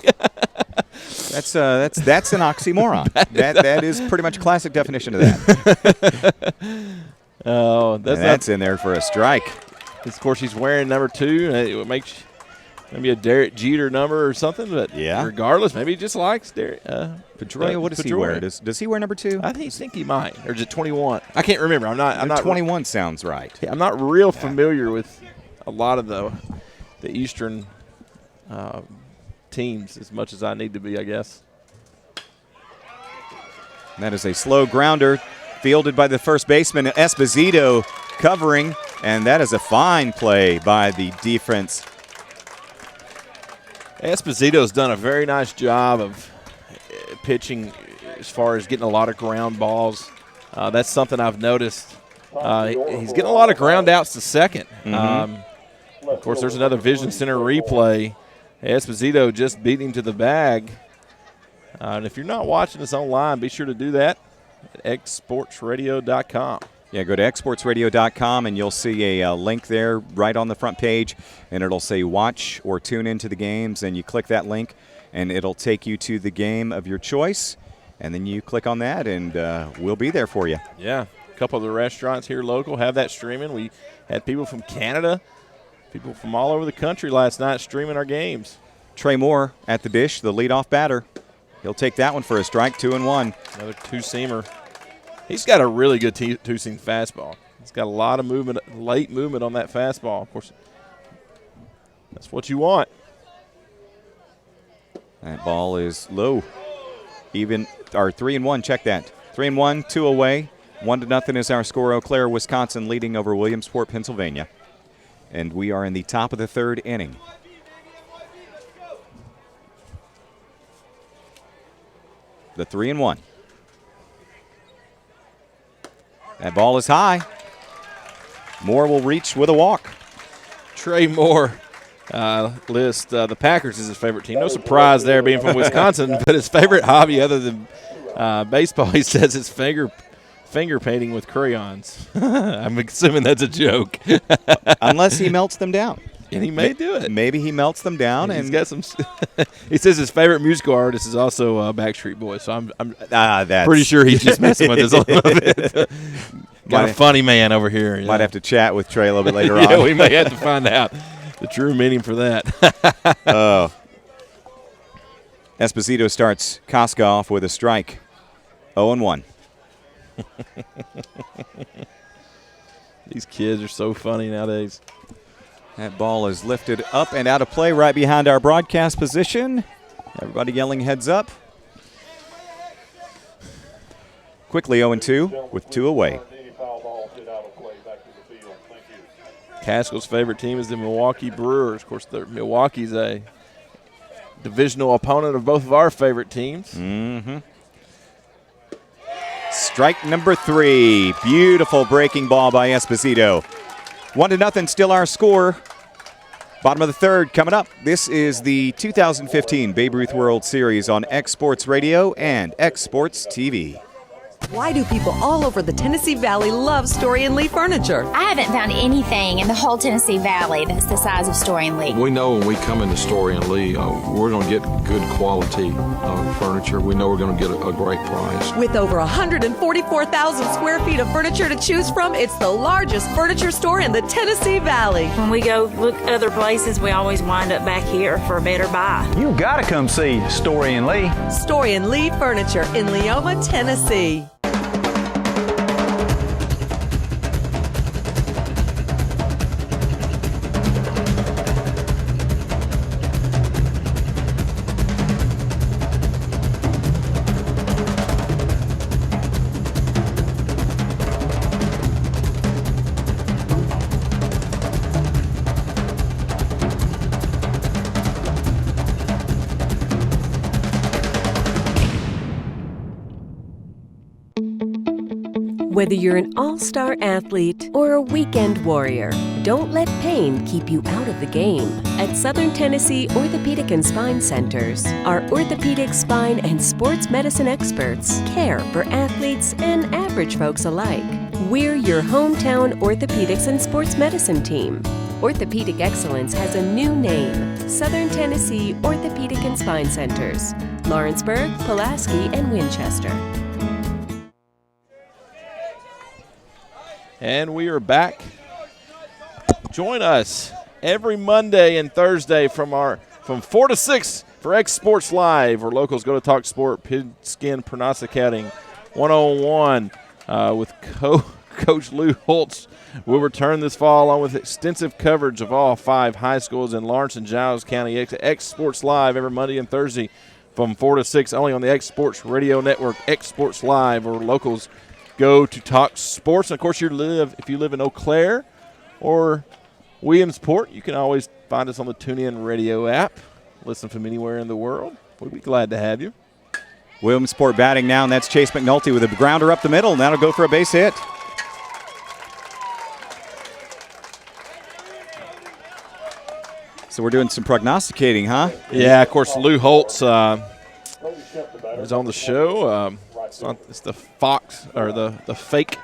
Speaker 5: That's an oxymoron. that is pretty much a classic definition of that.
Speaker 6: Oh,
Speaker 5: that's in there for a strike.
Speaker 6: Of course, he's wearing number 2. It makes maybe a Derek Jeter number or something, but
Speaker 5: yeah.
Speaker 6: Regardless, maybe he just likes Derek.
Speaker 5: Pedroia, what does he wear? Does he wear number 2?
Speaker 6: I think he might, or is it 21? I can't remember. I'm not.
Speaker 5: 21 sounds right.
Speaker 6: Yeah, I'm not real familiar with a lot of the Eastern teams as much as I need to be, I guess.
Speaker 5: That is a slow grounder fielded by the first baseman, Esposito, covering, and that is a fine play by the defense
Speaker 6: Esposito's done a very nice job of pitching as far as getting a lot of ground balls. That's something I've noticed. He's getting a lot of ground outs to second. Of course, there's another Vision Center replay. Esposito just beat him to the bag. And if you're not watching us online, be sure to do that at xsportsradio.com.
Speaker 5: Yeah, go to xsportsradio.com and you'll see a link there right on the front page, and it'll say watch or tune into the games, and you click that link, and it'll take you to the game of your choice, and then you click on that, and we'll be there for you.
Speaker 6: Yeah, a couple of the restaurants here local have that streaming. We had people from Canada, people from all over the country last night streaming our games.
Speaker 5: Trey Moore at the dish, the leadoff batter. He'll take that one for a strike, 2-1.
Speaker 6: Another two-seamer. He's got a really good two-seam fastball. He's got a lot of movement, late movement on that fastball. Of course, that's what you want.
Speaker 5: That ball is low. 3-1, check that. 3-1, 2 away. 1-0 is our score. Eau Claire, Wisconsin leading over Williamsport, Pennsylvania. And we are in the top of the third inning. The 3-1. That ball is high. Moore will reach with a walk.
Speaker 6: Trey Moore lists the Packers as his favorite team. No surprise there being from Wisconsin, but his favorite hobby other than baseball, he says, is finger painting with crayons. I'm assuming that's a joke.
Speaker 5: Unless he melts them down.
Speaker 6: And he may do it.
Speaker 5: Maybe he melts them down.
Speaker 6: And he's got some. He says his favorite musical artist is also Backstreet Boys. So I'm pretty sure he's just messing with us a little bit. Got a funny man over here.
Speaker 5: Might have to chat with Trey a little bit later on.
Speaker 6: Yeah, we may have to find out the true meaning for that.
Speaker 5: Oh. Esposito starts Koska off with a strike. 0-1.
Speaker 6: These kids are so funny nowadays.
Speaker 5: That ball is lifted up and out of play right behind our broadcast position. Everybody yelling heads up. Quickly 0-2 with 2 away.
Speaker 6: Caskell's favorite team is the Milwaukee Brewers. Of course, Milwaukee's a divisional opponent of both of our favorite teams.
Speaker 5: Mm-hmm. Strike number 3. Beautiful breaking ball by Esposito. 1-0, still our score. Bottom of the third coming up. This is the 2015 Babe Ruth World Series on X Sports Radio and X Sports TV.
Speaker 11: Why do people all over the Tennessee Valley love Story and Lee furniture?
Speaker 12: I haven't found anything in the whole Tennessee Valley that's the size of Story and Lee.
Speaker 13: We know when we come into Story and Lee, we're going to get good quality furniture. We know we're going to get a great price.
Speaker 11: With over 144,000 square feet of furniture to choose from, it's the largest furniture store in the Tennessee Valley.
Speaker 14: When we go look other places, we always wind up back here for a better buy.
Speaker 15: You got to come see Story and Lee.
Speaker 11: Story and Lee Furniture in Leoma, Tennessee.
Speaker 16: Whether you're an all-star athlete or a weekend warrior, don't let pain keep you out of the game. At Southern Tennessee Orthopedic and Spine Centers, our orthopedic, spine, and sports medicine experts care for athletes and average folks alike. We're your hometown orthopedics and sports medicine team. Orthopedic excellence has a new name, Southern Tennessee Orthopedic and Spine Centers, Lawrenceburg, Pulaski, and Winchester.
Speaker 6: And we are back. Join us every Monday and Thursday from 4 to 6 for X Sports Live, where locals go to talk sport, pigskin pronosticating 101 with Coach Lou Holtz. Will return this fall along with extensive coverage of all 5 high schools in Lawrence and Giles County. X Sports Live every Monday and Thursday from 4 to 6, only on the X Sports Radio Network. X Sports Live, where locals go to talk sports. And, of course, if you live in Eau Claire or Williamsport, you can always find us on the TuneIn Radio app. listen from anywhere in the world, we'd be glad to have you.
Speaker 5: Williamsport batting now, and that's Chase McNulty with a grounder up the middle, and that'll go for a base hit. So we're doing some prognosticating, huh?
Speaker 6: Yeah, of course, Lou Holtz is on the show. It's the Fox, or the fake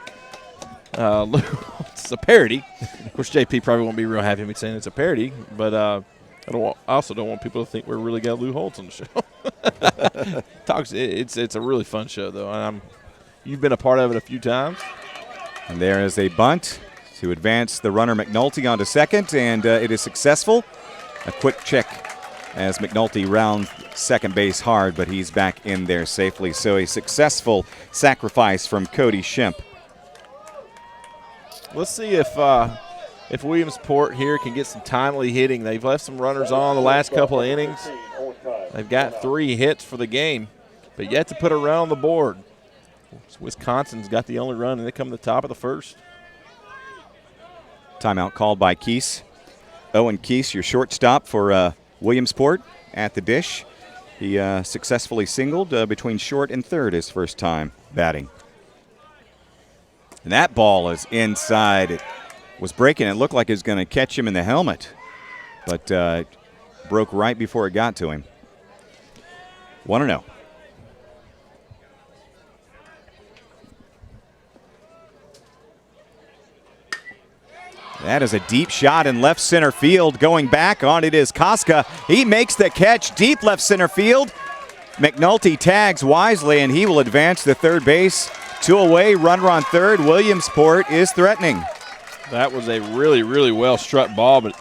Speaker 6: Lou Holtz. It's a parody. Of course, JP probably won't be real happy with me saying it's a parody, but I also don't want people to think we're really got Lou Holtz on the show. It's a really fun show, though, and you've been a part of it a few times.
Speaker 5: And there is a bunt to advance the runner McNulty onto second, and it is successful. A quick check as McNulty rounds second base hard, but he's back in there safely. So a successful sacrifice from Cody Shemp.
Speaker 6: Let's see if Williamsport here can get some timely hitting. They've left some runners on the last couple of innings. They've got 3 hits for the game, but yet to put a run on the board. Wisconsin's got the only run, and they come to the top of the first.
Speaker 5: Timeout called by Keese. Owen Keese, your shortstop for Williamsport at the dish. He successfully singled between short and third his first time batting. And that ball is inside. It was breaking. It looked like it was going to catch him in the helmet, but broke right before it got to him. 1-0. That is a deep shot in left center field. Going back on it is Koska. He makes the catch deep left center field. McNulty tags wisely, and he will advance to third base. 2 away, runner on third. Williamsport is threatening.
Speaker 6: That was a really, really well struck ball, but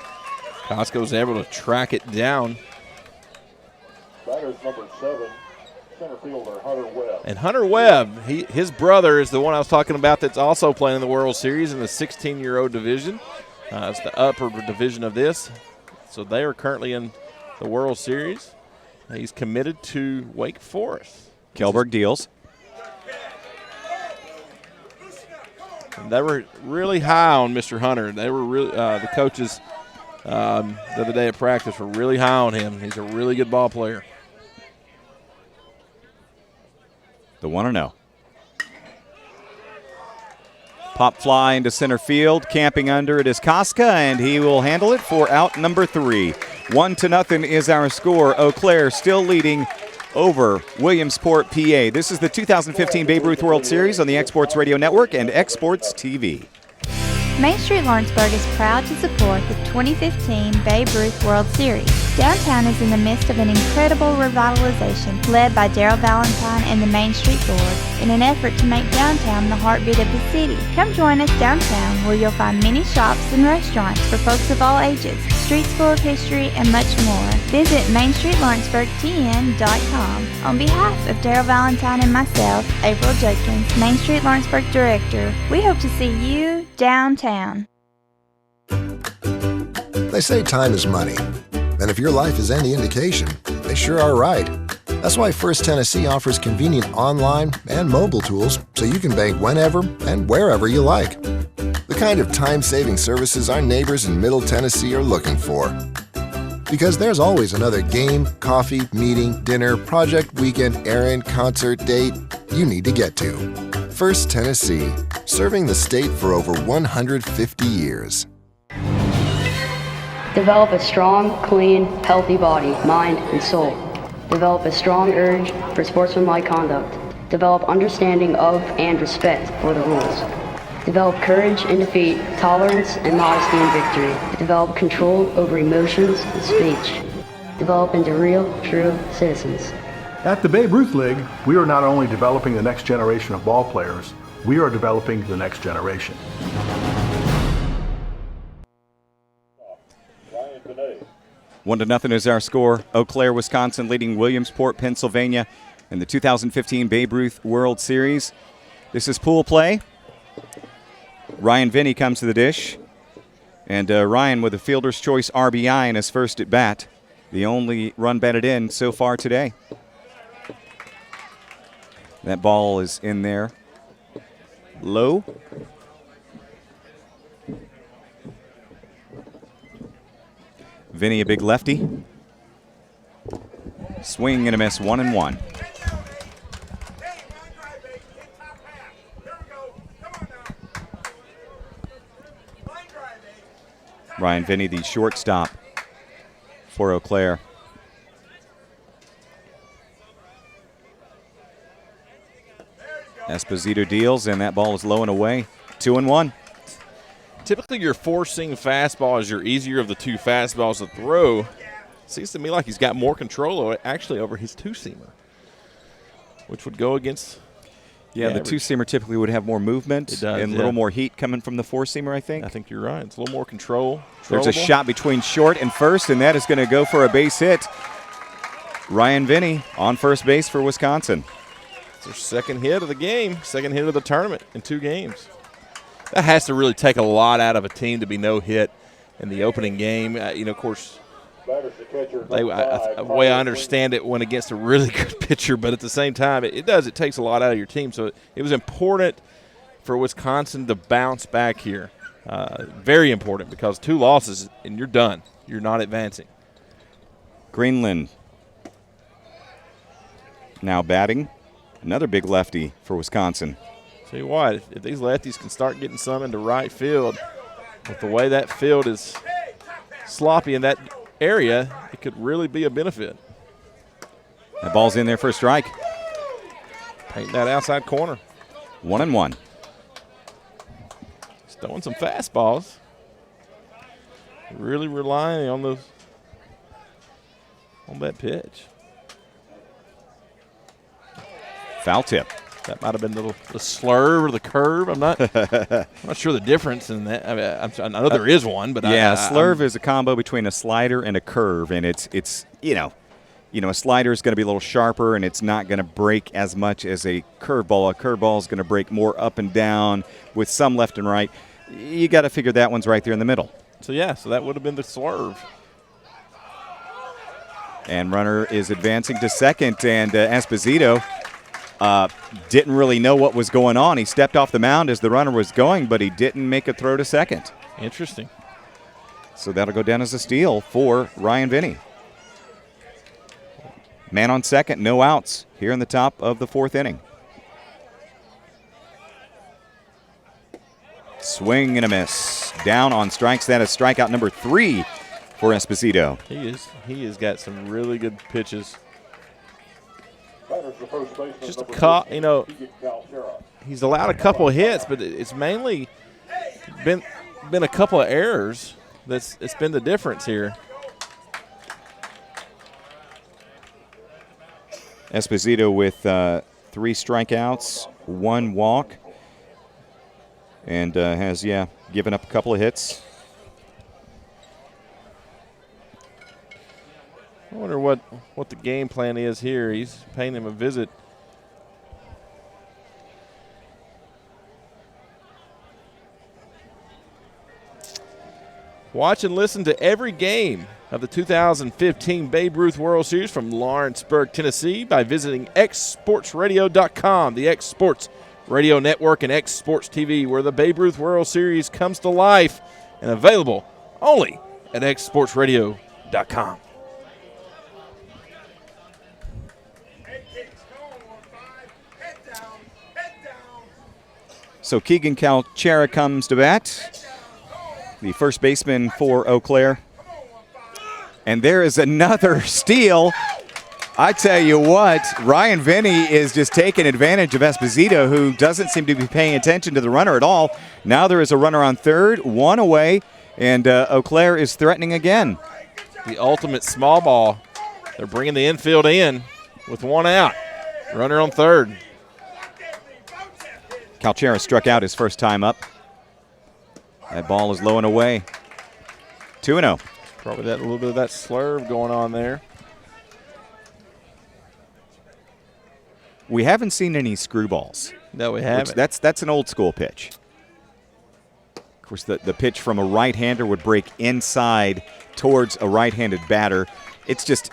Speaker 6: Koska was able to track it down.
Speaker 18: Batter's number 7, center fielder Hunter Webb.
Speaker 6: And Hunter Webb, his brother is the one I was talking about that's also playing in the World Series in the 16-year-old division. It's the upper division of this. So they are currently in the World Series. He's committed to Wake Forest.
Speaker 5: Kelberg deals.
Speaker 6: And they were really high on Mr. Hunter. They were really the coaches the other day at practice were really high on him. He's a really good ball player.
Speaker 5: The 1-0. Pop fly into center field. Camping under it is Koska, and he will handle it for out number 3. 1-0 is our score. Eau Claire still leading over Williamsport, PA. This is the 2015 Babe Ruth World Series on the Exports Radio Network and Exports TV.
Speaker 17: Main Street Lawrenceburg is proud to support the 2015 Babe Ruth World Series. Downtown is in the midst of an incredible revitalization led by Daryl Valentine and the Main Street Board in an effort to make downtown the heartbeat of the city. Come join us downtown where you'll find many shops and restaurants for folks of all ages, streets full of history, and much more. Visit MainStreetLawrenceburgTN.com. On behalf of Daryl Valentine and myself, April Judkins, Main Street Lawrenceburg Director, we hope to see you downtown.
Speaker 10: They say time is money. And if your life is any indication, they sure are right. That's why First Tennessee offers convenient online and mobile tools so you can bank whenever and wherever you like. The kind of time-saving services our neighbors in Middle Tennessee are looking for. Because there's always another game, coffee, meeting, dinner, project, weekend, errand, concert, date you need to get to. First Tennessee, serving the state for over 150 years.
Speaker 7: Develop a strong, clean, healthy body, mind, and soul. Develop a strong urge for sportsmanlike conduct. Develop understanding of and respect for the rules. Develop courage in defeat, tolerance and modesty in victory. Develop control over emotions and speech. Develop into real, true citizens.
Speaker 8: At the Babe Ruth League, we are not only developing the next generation of ball players, we are developing the next generation.
Speaker 5: 1-0 is our score. Eau Claire, Wisconsin leading Williamsport, Pennsylvania in the 2015 Babe Ruth World Series. This is pool play. Ryan Vinny comes to the dish. And Ryan with a fielder's choice RBI in his first at bat. The only run batted in so far today. That ball is in there. Low. Vinny, a big lefty. Swing and a miss, 1-1. Ryan Vinny, the shortstop for Eau Claire. Esposito deals, and that ball is low and away. 2-1.
Speaker 6: Typically, your four-seam fastball is your easier of the two fastballs to throw. Seems to me like he's got more control actually over his two-seamer, which would go against.
Speaker 5: Yeah, the two-seamer typically would have more movement.
Speaker 6: It does,
Speaker 5: and a little more heat coming from the four-seamer, I think.
Speaker 6: I think you're right. It's a little more control.
Speaker 5: There's a shot between short and first, and that is going to go for a base hit. Ryan Vinny on first base for Wisconsin.
Speaker 6: It's their second hit of the game, second hit of the tournament in 2 games. That has to really take a lot out of a team to be no hit in the opening game. Of course, the way I understand it, went against a really good pitcher, but at the same time, it takes a lot out of your team. So it was important for Wisconsin to bounce back here. Very important, because 2 losses and you're done. You're not advancing.
Speaker 5: Greenland now batting. Another big lefty for Wisconsin.
Speaker 6: Tell you what, if these lefties can start getting some into right field, with the way that field is sloppy in that area, it could really be a benefit.
Speaker 5: That ball's in there for a strike.
Speaker 6: Painting that outside corner.
Speaker 5: 1-1.
Speaker 6: He's throwing some fastballs. Really relying on that pitch.
Speaker 5: Foul tip.
Speaker 6: That might have been the slurve or the curve. I'm not sure the difference in that. I know there is one, but
Speaker 5: yeah, slurve is a combo between a slider and a curve, and it's a slider is going to be a little sharper, and it's not going to break as much as a curveball. A curveball is going to break more up and down with some left and right. You got to figure that one's right there in the middle.
Speaker 6: So that would have been the slurve.
Speaker 5: And runner is advancing to second, and Esposito didn't really know what was going on. He stepped off the mound as the runner was going, but he didn't make a throw to second.
Speaker 6: Interesting.
Speaker 5: So that'll go down as a steal for Ryan Vinny. Man on second, no outs here in the top of the 4th inning. Swing and a miss. Down on strikes. That is strikeout number 3 for Esposito.
Speaker 6: He has got some really good pitches. Just he's allowed a couple of hits, but it's mainly been a couple of errors. It's been the difference here.
Speaker 5: Esposito with 3 strikeouts, 1 walk, and has given up a couple of hits.
Speaker 6: I wonder what the game plan is here. He's paying him a visit. Watch and listen to every game of the 2015 Babe Ruth World Series from Lawrenceburg, Tennessee by visiting xsportsradio.com, the X Sports Radio Network and X Sports TV, where the Babe Ruth World Series comes to life and available only at xsportsradio.com.
Speaker 5: So Keegan Calchera comes to bat, the first baseman for Eau Claire. And there is another steal. I tell you what, Ryan Vinny is just taking advantage of Esposito, who doesn't seem to be paying attention to the runner at all. Now there is a runner on third, 1 away, and Eau Claire is threatening again.
Speaker 6: The ultimate small ball. They're bringing the infield in with 1 out. Runner on third.
Speaker 5: Calchera struck out his first time up. That ball is low and away. 2-0.
Speaker 6: Probably a little bit of that slurve going on there.
Speaker 5: We haven't seen any screwballs.
Speaker 6: No, we haven't.
Speaker 5: That's an old school pitch. Of course, the pitch from a right-hander would break inside towards a right-handed batter. It's just,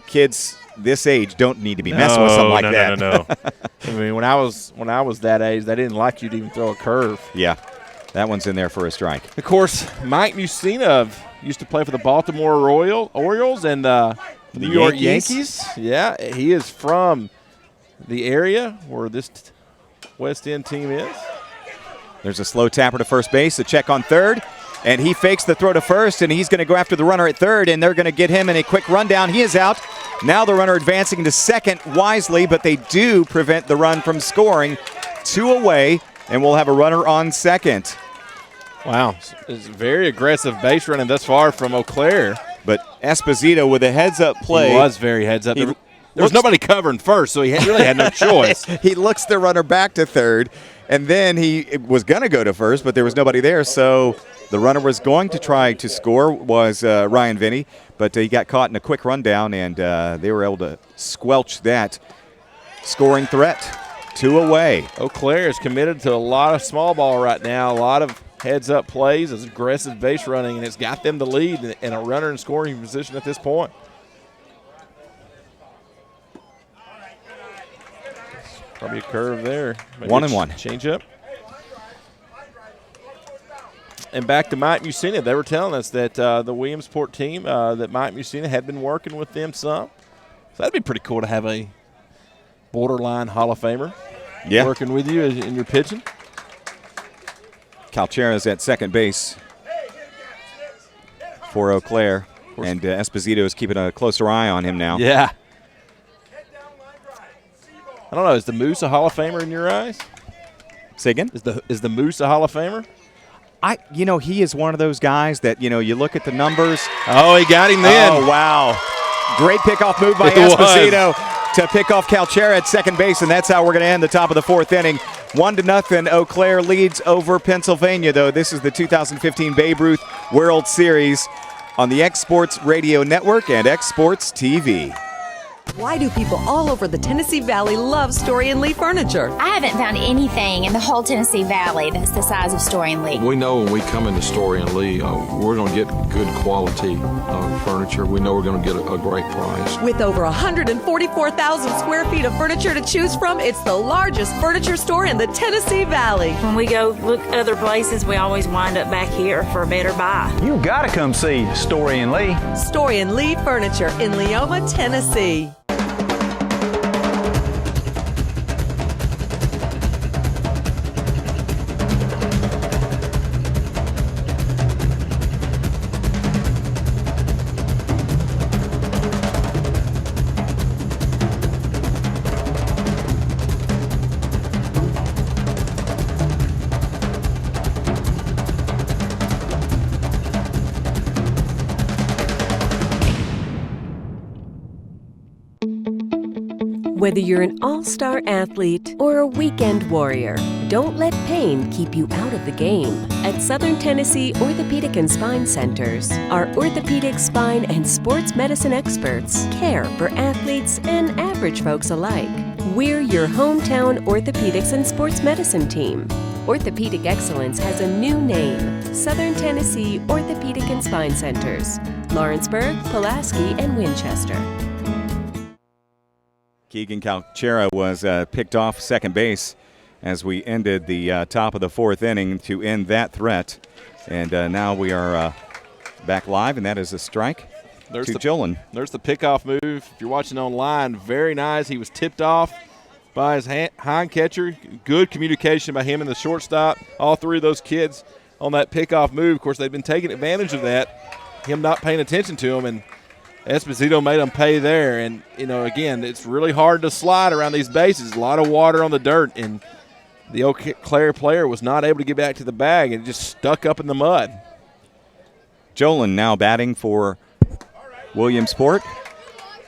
Speaker 5: kids this age don't need to be messing with something like that.
Speaker 6: No. I mean, when I was that age, they didn't like you to even throw a curve.
Speaker 5: Yeah, that one's in there for a strike.
Speaker 6: Of course, Mike Musinov used to play for the Baltimore Orioles, and
Speaker 5: The
Speaker 6: New York Yankees. Yeah, he is from the area where this West End team is.
Speaker 5: There's a slow tapper to first base, a check on third, and he fakes the throw to first, and he's going to go after the runner at third, and they're going to get him in a quick rundown. He is out. Now the runner advancing to second wisely, but they do prevent the run from scoring. 2 away, and we'll have a runner on second.
Speaker 6: Wow, it's very aggressive base running thus far from Eau Claire.
Speaker 5: But Esposito with a heads-up play.
Speaker 6: He was very heads-up. There was nobody covering first, so he really had no choice.
Speaker 5: He looks the runner back to third, and then he was going to go to first, but there was nobody there, so the runner was going to try to score was Ryan Vinny, but he got caught in a quick rundown, and they were able to squelch that scoring threat. 2 away.
Speaker 6: Eau Claire is committed to a lot of small ball right now, a lot of heads-up plays, it's aggressive base running, and it's got them the lead and a runner in scoring position at this point. Probably a curve there. Maybe
Speaker 5: 1-1.
Speaker 6: Change up. And back to Mike Musina. They were telling us that the Williamsport team, that Mike Musina had been working with them some. So that'd be pretty cool to have a borderline Hall of Famer working with you in your pitching.
Speaker 5: Calchera's at second base for Eau Claire, and Esposito is keeping a closer eye on him now.
Speaker 6: Yeah. I don't know. Is the Moose a Hall of Famer in your eyes?
Speaker 5: Say again?
Speaker 6: Is the Moose a Hall of Famer?
Speaker 5: He is one of those guys that, you look at the numbers.
Speaker 6: Oh, he got him then.
Speaker 5: Oh, wow. Great pickoff move by Esposito to pick off Calchera at second base, and that's how we're going to end the top of the 4th inning. 1-0, Eau Claire leads over Pennsylvania, though. This is the 2015 Babe Ruth World Series on the X Sports Radio Network and X Sports TV.
Speaker 11: Why do people all over the Tennessee Valley love Story & Lee furniture?
Speaker 12: I haven't found anything in the whole Tennessee Valley that's the size of Story & Lee.
Speaker 13: We know when we come into Story & Lee, we're going to get good quality furniture. We know we're going to get a great price.
Speaker 11: With over 144,000 square feet of furniture to choose from, it's the largest furniture store in the Tennessee Valley.
Speaker 14: When we go look other places, we always wind up back here for a better buy.
Speaker 15: You got to come see Story & Lee.
Speaker 11: Story & Lee Furniture in Leoma, Tennessee.
Speaker 16: Whether you're an all-star athlete or a weekend warrior, don't let pain keep you out of the game. At Southern Tennessee Orthopedic and Spine Centers, our orthopedic, spine, and sports medicine experts care for athletes and average folks alike. We're your hometown orthopedics and sports medicine team. Orthopedic excellence has a new name, Southern Tennessee Orthopedic and Spine Centers, Lawrenceburg, Pulaski, and Winchester.
Speaker 5: Keegan Calchera was picked off second base as we ended the top of the 4th inning to end that threat. And now we are back live, and that is a strike to Jolin.
Speaker 6: There's the pickoff move. If you're watching online, very nice. He was tipped off by his hind catcher. Good communication by him and the shortstop. All 3 of those kids on that pickoff move. Of course, they've been taking advantage of that, him not paying attention to him, and Esposito made them pay there. And, again, it's really hard to slide around these bases. A lot of water on the dirt, and the Eau Claire player was not able to get back to the bag and just stuck up in the mud.
Speaker 5: Jolin now batting for Williamsport.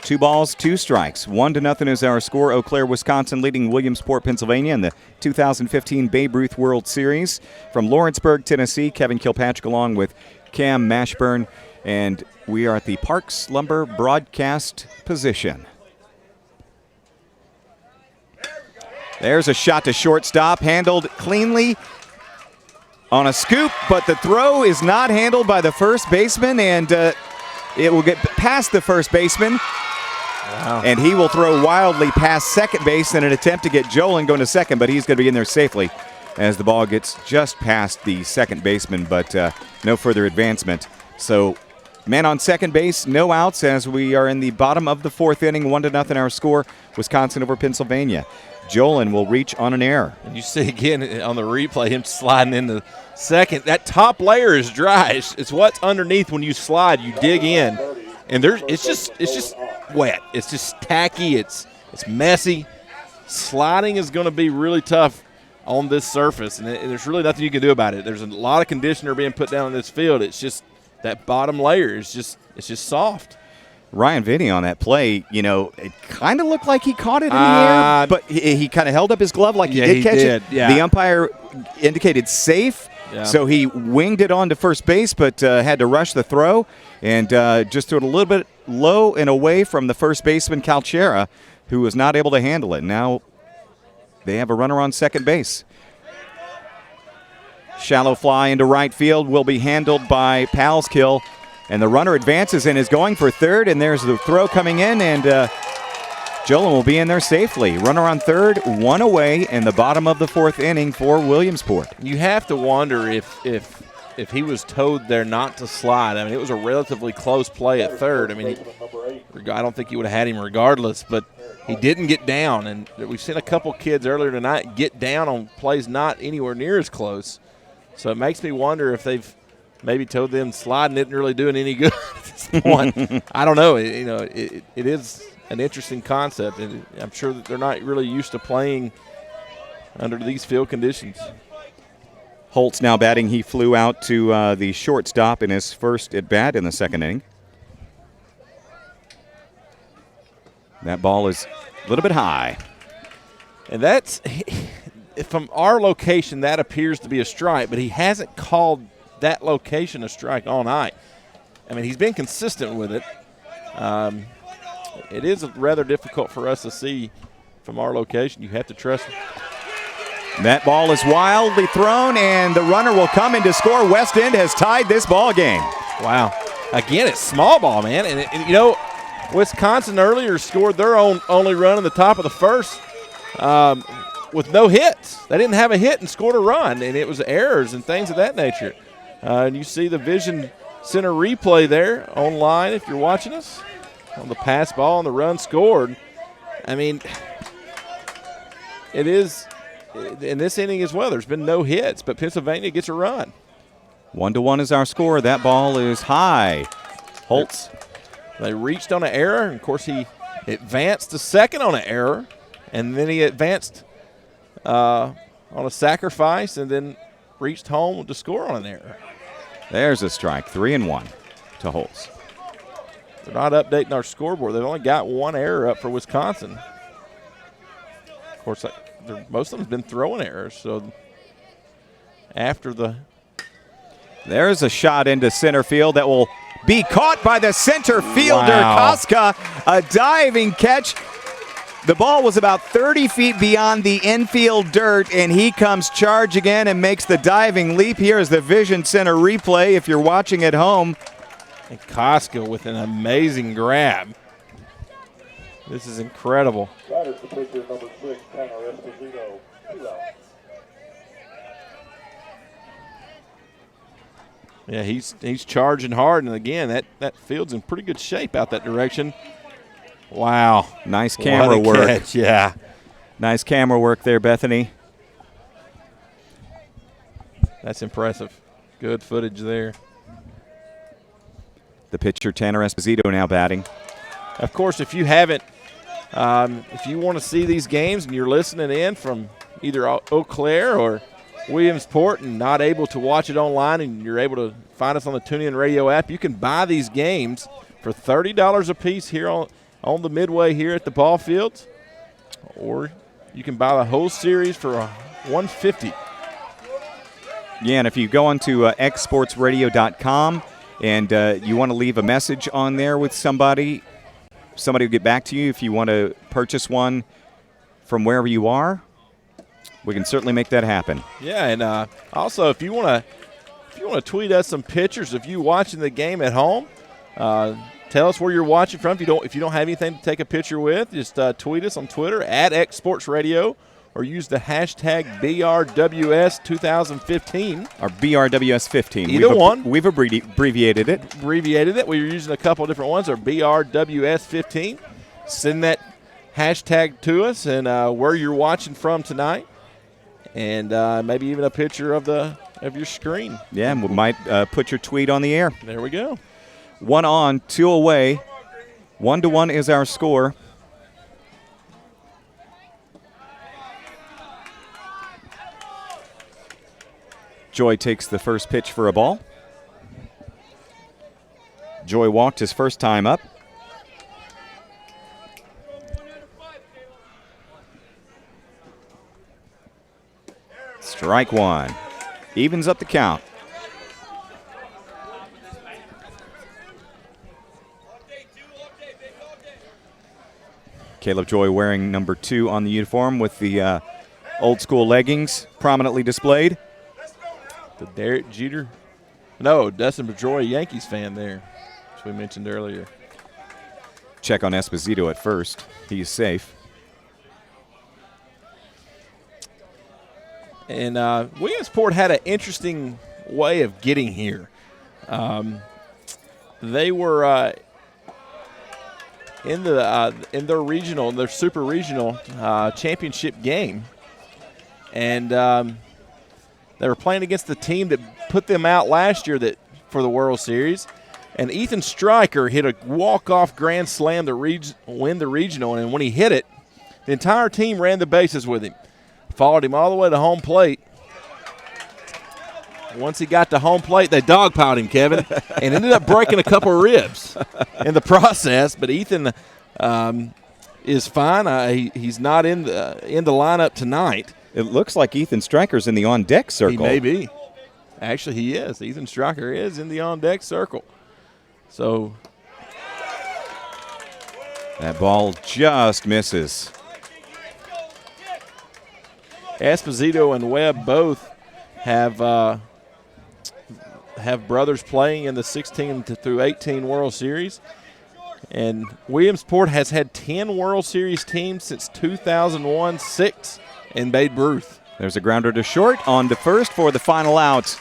Speaker 5: 2 balls, 2 strikes. 1-0 is our score. Eau Claire, Wisconsin leading Williamsport, Pennsylvania in the 2015 Babe Ruth World Series. From Lawrenceburg, Tennessee, Kevin Kilpatrick along with Cam Mashburn. And we are at the Parks Lumber broadcast position. There's a shot to shortstop, handled cleanly on a scoop, but the throw is not handled by the first baseman, and it will get past the first baseman. Wow. And he will throw wildly past second base in an attempt to get Jolin going to second, but he's going to be in there safely as the ball gets just past the second baseman, but no further advancement. So Man on second base, no outs as we are in the bottom of the fourth inning. 1-0 our score, Wisconsin over Pennsylvania. Jolin will reach on an error.
Speaker 6: And you see again on the replay him sliding into second. That top layer is dry. It's what's underneath when you slide. You dig in, and it's just wet. It's just tacky. It's messy. Sliding is going to be really tough on this surface, and there's really nothing you can do about it. There's a lot of conditioner being put down on this field. It's just that bottom layer is just soft.
Speaker 5: Ryan Vinny on that play, it kind of looked like he caught it in the air, but he kind of held up his glove like he did catch it.
Speaker 6: Yeah.
Speaker 5: The umpire indicated safe, so he winged it onto first base, but had to rush the throw and just threw it a little bit low and away from the first baseman, Calchera, who was not able to handle it. Now they have a runner on second base. Shallow fly into right field will be handled by Palskill. And the runner advances and is going for third, and there's the throw coming in, and Jolin will be in there safely. Runner on third, one away in the bottom of the fourth inning for Williamsport.
Speaker 6: You have to wonder if he was told there not to slide. I mean, it was a relatively close play at third. I mean, I don't think he would have had him regardless, but he didn't get down. And we've seen a couple kids earlier tonight get down on plays not anywhere near as close. So it makes me wonder if they've maybe told them sliding isn't really doing any good at this point. I don't know. It is an interesting concept, and I'm sure that they're not really used to playing under these field conditions.
Speaker 5: Holtz now batting. He flew out to the shortstop in his first at bat in the second inning. That ball is a little bit high.
Speaker 6: And that's, from our location, that appears to be a strike, but he hasn't called that location a strike all night. I mean, he's been consistent with it. It is rather difficult for us to see from our location. You have to trust him.
Speaker 5: That ball is wildly thrown, and the runner will come in to score. West End has tied this ball game.
Speaker 6: Wow. Again, it's small ball, man. And Wisconsin earlier scored their only run in the top of the first with no hits. They didn't have a hit and scored a run, and it was errors and things of that nature. And you see the Vision Center replay there online if you're watching us on the pass ball and the run scored. I mean, it is in this inning as well. There's been no hits, but Pennsylvania gets a run.
Speaker 5: 1-1 is our score. That ball is high. Holtz.
Speaker 6: They reached on an error, and of course he advanced to second on an error, and then he advanced on a sacrifice and then reached home to score on an error.
Speaker 5: There's a strike, 3-1 to Holtz.
Speaker 6: They're not updating our scoreboard. They've only got one error up for Wisconsin. Of course, most of them have been throwing errors. So after
Speaker 5: there's a shot into center field that will be caught by the center fielder, Koska. A diving catch. The ball was about 30 feet beyond the infield dirt, and he comes charging in and makes the diving leap. Here is the Vision Center replay if you're watching at home.
Speaker 6: And Koska with an amazing grab. This is incredible.
Speaker 18: That is the pitcher, number 6, Tanner Esposito.
Speaker 6: Yeah, he's charging hard, and again, that field's in pretty good shape out that direction. Wow.
Speaker 5: Nice camera work.
Speaker 6: Catch, yeah.
Speaker 5: Nice camera work there, Bethany.
Speaker 6: That's impressive. Good footage there.
Speaker 5: The pitcher, Tanner Esposito, now batting.
Speaker 6: Of course, if you haven't, if you want to see these games and you're listening in from either Eau Claire or Williamsport and not able to watch it online and you're able to find us on the TuneIn Radio app, you can buy these games for $30 a piece here on the midway here at the ball fields, or you can buy the whole series for $150.
Speaker 5: Yeah, and if you go onto xsportsradio.com and you want to leave a message on there with somebody will get back to you if you want to purchase one from wherever you are. We can certainly make that happen.
Speaker 6: Yeah, and also if you want to tweet us some pictures of you watching the game at home, tell us where you're watching from. If you don't have anything to take a picture with, just tweet us on Twitter at XSportsRadio or use the hashtag BRWS2015.
Speaker 5: Or BRWS15.
Speaker 6: Either one.
Speaker 5: We've abbreviated it.
Speaker 6: We're using a couple of different ones, or BRWS15. Send that hashtag to us and where you're watching from tonight, and maybe even a picture of your screen.
Speaker 5: Yeah, and we might put your tweet on the air.
Speaker 6: There we go.
Speaker 5: 1 on, 2 away. 1-1 is our score. Joy takes the first pitch for a ball. Joy walked his first time up. Strike one. Evens up the count. Caleb Joy wearing number 2 on the uniform with the old school leggings prominently displayed.
Speaker 6: The Derek Jeter. No, Dustin Pedroia, Yankees fan there, as we mentioned earlier.
Speaker 5: Check on Esposito at first. He's safe.
Speaker 6: And Williamsport had an interesting way of getting here. They were in their regional, their super regional championship game, and they were playing against the team that put them out last year for the World Series. And Ethan Stryker hit a walk-off grand slam to win the regional, and when he hit it, the entire team ran the bases with him. Followed him all the way to home plate. Once he got to home plate, they dogpiled him, Kevin, and ended up breaking a couple of ribs in the process. But Ethan is fine. He's not in the lineup tonight.
Speaker 5: It looks like Ethan Stryker's in the on-deck circle.
Speaker 6: He may be. Actually, he is. Ethan Stryker is in the on-deck circle. So
Speaker 5: that ball just misses.
Speaker 6: Esposito and Webb both have brothers playing in the 16 through 18 World Series. And Williamsport has had 10 World Series teams since 2001-06 in Babe Ruth.
Speaker 5: There's a grounder to short, on to first for the final out.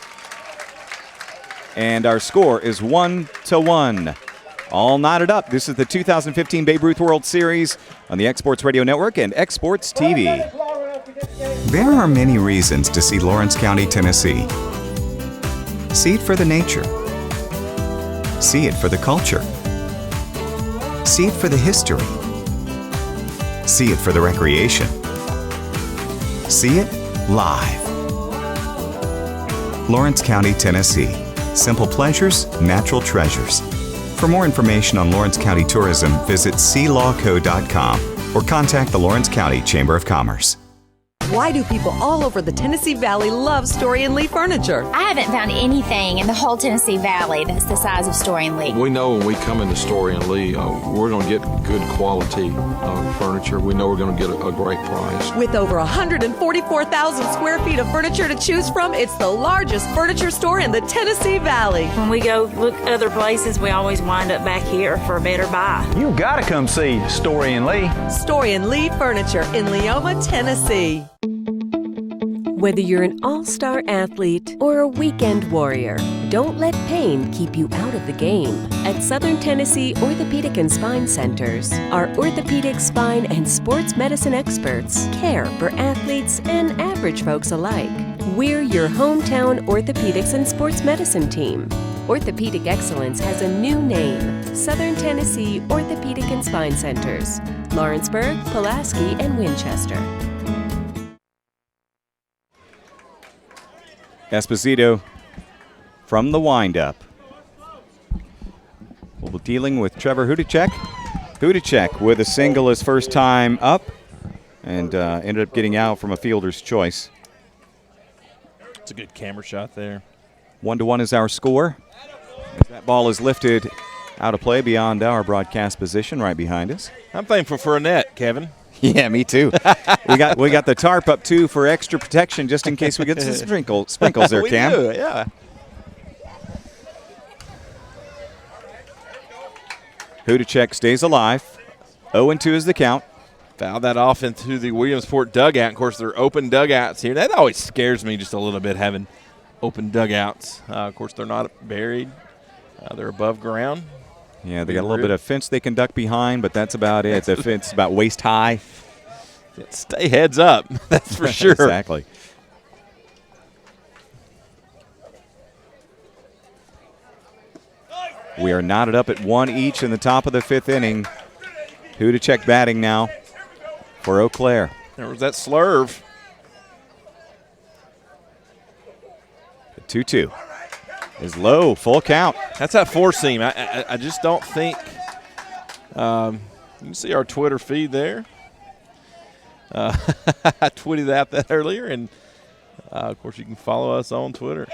Speaker 5: And our score is 1-1. All knotted up. This is the 2015 Babe Ruth World Series on the Exports Radio Network and Exports TV.
Speaker 9: There are many reasons to see Lawrence County, Tennessee. See it for the nature. See it for the culture. See it for the history. See it for the recreation. See it live. Lawrence County, Tennessee. Simple pleasures, natural treasures. For more information on Lawrence County tourism, visit sealawco.com or contact the Lawrence County Chamber of Commerce.
Speaker 11: Why do people all over the Tennessee Valley love Story & Lee furniture?
Speaker 12: I haven't found anything in the whole Tennessee Valley that's the size of Story & Lee.
Speaker 13: We know when we come into Story & Lee, we're going to get good quality furniture. We know we're going to get a great price.
Speaker 11: With over 144,000 square feet of furniture to choose from, it's the largest furniture store in the Tennessee Valley.
Speaker 14: When we go look other places, we always wind up back here for a better buy.
Speaker 15: You gotta come see Story & Lee.
Speaker 11: Story & Lee Furniture in Leoma, Tennessee.
Speaker 16: Whether you're an all-star athlete or a weekend warrior, don't let pain keep you out of the game. At Southern Tennessee Orthopedic and Spine Centers, our orthopedic, spine, and sports medicine experts care for athletes and average folks alike. We're your hometown orthopedics and sports medicine team. Orthopedic excellence has a new name, Southern Tennessee Orthopedic and Spine Centers, Lawrenceburg, Pulaski, and Winchester.
Speaker 5: Esposito from the windup. We'll be dealing with Trevor Hudacek. Hudacek with a single his first time up and ended up getting out from a fielder's choice.
Speaker 6: It's a good camera shot there.
Speaker 5: 1-1 is our score. As that ball is lifted out of play beyond our broadcast position right behind us.
Speaker 6: I'm thankful for a net, Kevin.
Speaker 5: Yeah, me too. we got the tarp up too for extra protection just in case we get some sprinkles there, Cam.
Speaker 6: We do, yeah.
Speaker 5: Hudacek stays alive. 0-2 is the count.
Speaker 6: Foul that off into the Williamsport dugout. Of course, they're open dugouts here. That always scares me just a little bit, having open dugouts. Of course, they're not buried. They're above ground.
Speaker 5: Yeah, they got a little bit of fence they can duck behind, but that's about it. The fence is about waist high.
Speaker 6: Stay heads up, that's for sure.
Speaker 5: Exactly. We are knotted up at 1 each in the top of the 5th inning. Who to check batting now for Eau Claire?
Speaker 6: There was that slurve.
Speaker 5: The 2-2 is low, full count.
Speaker 6: That's that four seam. I just don't think. You can see our Twitter feed there. I tweeted out that earlier, and of course you can follow us on Twitter.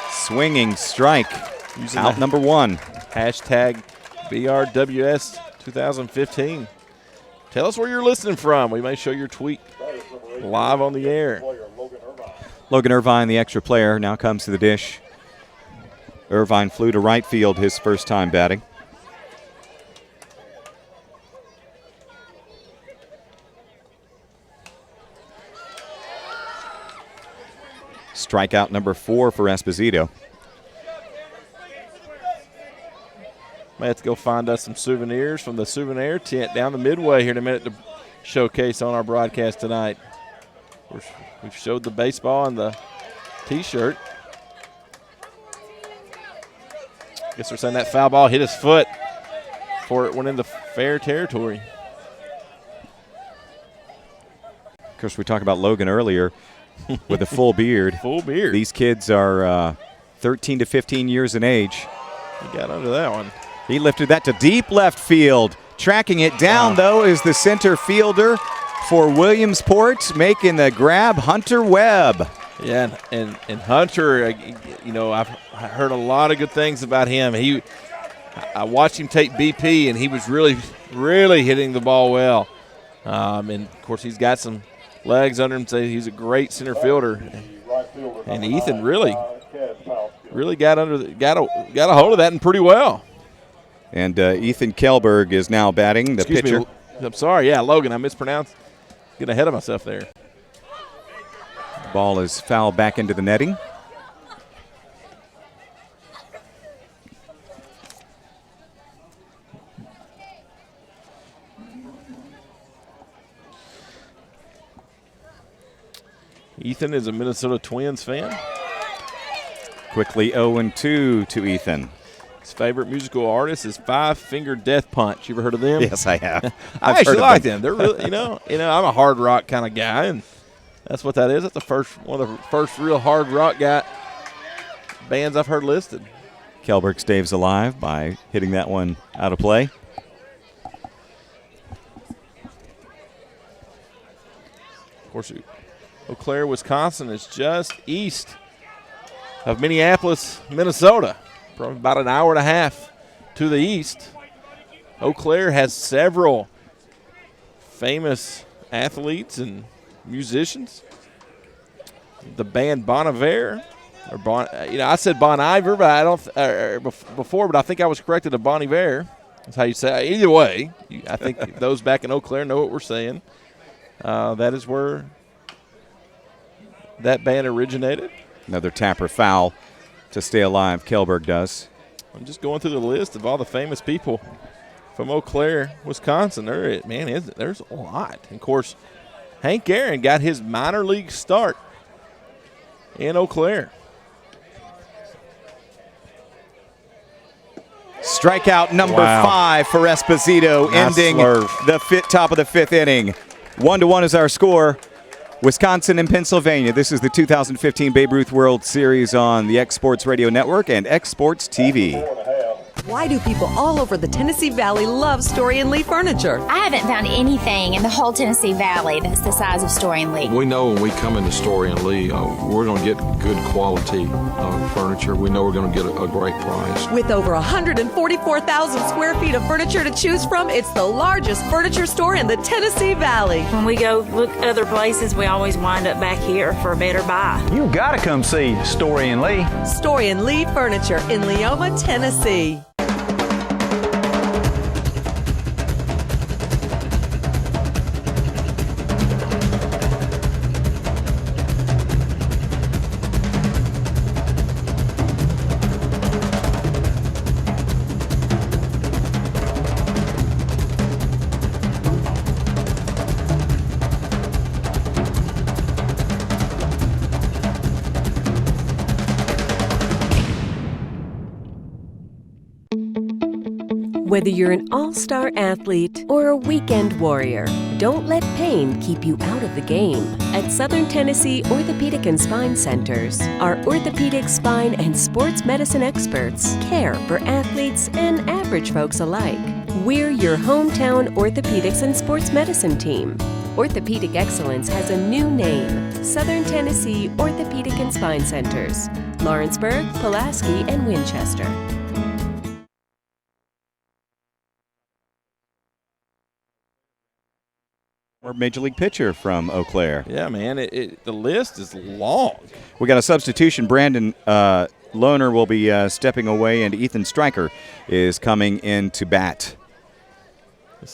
Speaker 5: Swinging strike.
Speaker 6: Using
Speaker 5: out number 1.
Speaker 6: Hashtag BRWS 2015. Tell us where you're listening from. We may show your tweet live on the air.
Speaker 5: Logan Irvine, the extra player, now comes to the dish. Irvine flew to right field his first time batting. Strikeout number 4 for Esposito.
Speaker 6: May have to go find us some souvenirs from the souvenir tent down the midway here in a minute to showcase on our broadcast tonight. Of course, we've showed the baseball and the T-shirt. Guess they're saying that foul ball hit his foot before it went into fair territory.
Speaker 5: Of course, we talked about Logan earlier with a full beard.
Speaker 6: Full beard.
Speaker 5: These kids are 13 to 15 years in age.
Speaker 6: He got under that one.
Speaker 5: He lifted that to deep left field. Tracking it down, though, is the center fielder for Williamsport, making the grab, Hunter Webb.
Speaker 6: Yeah, and Hunter, you know, I've heard a lot of good things about him. I watched him take BP, and he was really, really hitting the ball well. And, of course, he's got some legs under him. So he's a great center fielder. And Ethan really got a hold of that and pretty well.
Speaker 5: And Ethan Kelberg is now batting, the
Speaker 6: Excuse
Speaker 5: pitcher.
Speaker 6: me, I'm sorry. Yeah, Logan, I mispronounced. Getting ahead of myself there.
Speaker 5: Ball is fouled back into the netting.
Speaker 6: Ethan is a Minnesota Twins fan.
Speaker 5: Quickly 0-2 to Ethan.
Speaker 6: His favorite musical artist is Five Finger Death Punch. You ever heard of them?
Speaker 5: Yes, I have.
Speaker 6: I actually like them. They're really, you know, I'm a hard rock kind of guy, and that's what that is. That's one of the first real hard rock bands I've heard listed.
Speaker 5: Kelberg stays alive by hitting that one out of play.
Speaker 6: Of course, Eau Claire, Wisconsin is just east of Minneapolis, Minnesota. Probably about an hour and a half to the east. Eau Claire has several famous athletes and musicians. The band Bon Iver, I said Bon Iver, but I don't before, but I think I was corrected to Bon Iver. That's how you say it. Either way, I think those back in Eau Claire know what we're saying. That is where that band originated.
Speaker 5: Another tapper foul to stay alive, Kelberg does.
Speaker 6: I'm just going through the list of all the famous people from Eau Claire, Wisconsin. There's a lot. And of course, Hank Aaron got his minor league start in Eau Claire.
Speaker 5: Strikeout number 5 for Esposito,
Speaker 6: Nice
Speaker 5: ending
Speaker 6: slurve.
Speaker 5: the top of the 5th inning. 1-1 is our score. Wisconsin and Pennsylvania. This is the 2015 Babe Ruth World Series on the X Sports Radio Network and X Sports TV.
Speaker 11: Why do people all over the Tennessee Valley love Story and Lee furniture?
Speaker 12: I haven't found anything in the whole Tennessee Valley that's the size of Story and Lee.
Speaker 13: We know when we come into Story and Lee, we're going to get good quality furniture. We know we're going to get a great price.
Speaker 11: With over 144,000 square feet of furniture to choose from, it's the largest furniture store in the Tennessee Valley.
Speaker 14: When we go look other places, we always wind up back here for a better buy.
Speaker 15: You gotta come see Story and Lee.
Speaker 11: Story and Lee Furniture in Leoma, Tennessee.
Speaker 16: Whether you're an all-star athlete or a weekend warrior, don't let pain keep you out of the game. At Southern Tennessee Orthopedic and Spine Centers, our orthopedic, spine, and sports medicine experts care for athletes and average folks alike. We're your hometown orthopedics and sports medicine team. Orthopedic excellence has a new name: Southern Tennessee Orthopedic and Spine Centers, Lawrenceburg, Pulaski, and Winchester.
Speaker 5: Or Major League pitcher from Eau Claire.
Speaker 6: Yeah, man, the list is long.
Speaker 5: We got a substitution. Brandon Lohner will be stepping away, and Ethan Stryker is coming in to bat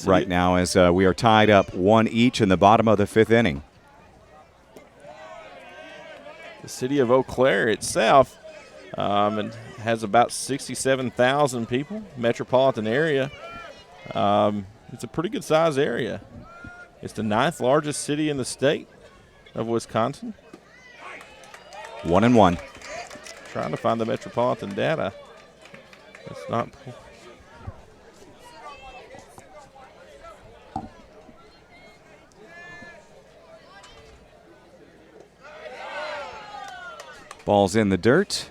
Speaker 5: right now as we are tied up 1 each in the bottom of the 5th inning.
Speaker 6: The city of Eau Claire itself and has about 67,000 people, metropolitan area. It's a pretty good size area. It's the 9th largest city in the state of Wisconsin.
Speaker 5: 1-1.
Speaker 6: Trying to find the metropolitan data. It's not.
Speaker 5: Ball's in the dirt.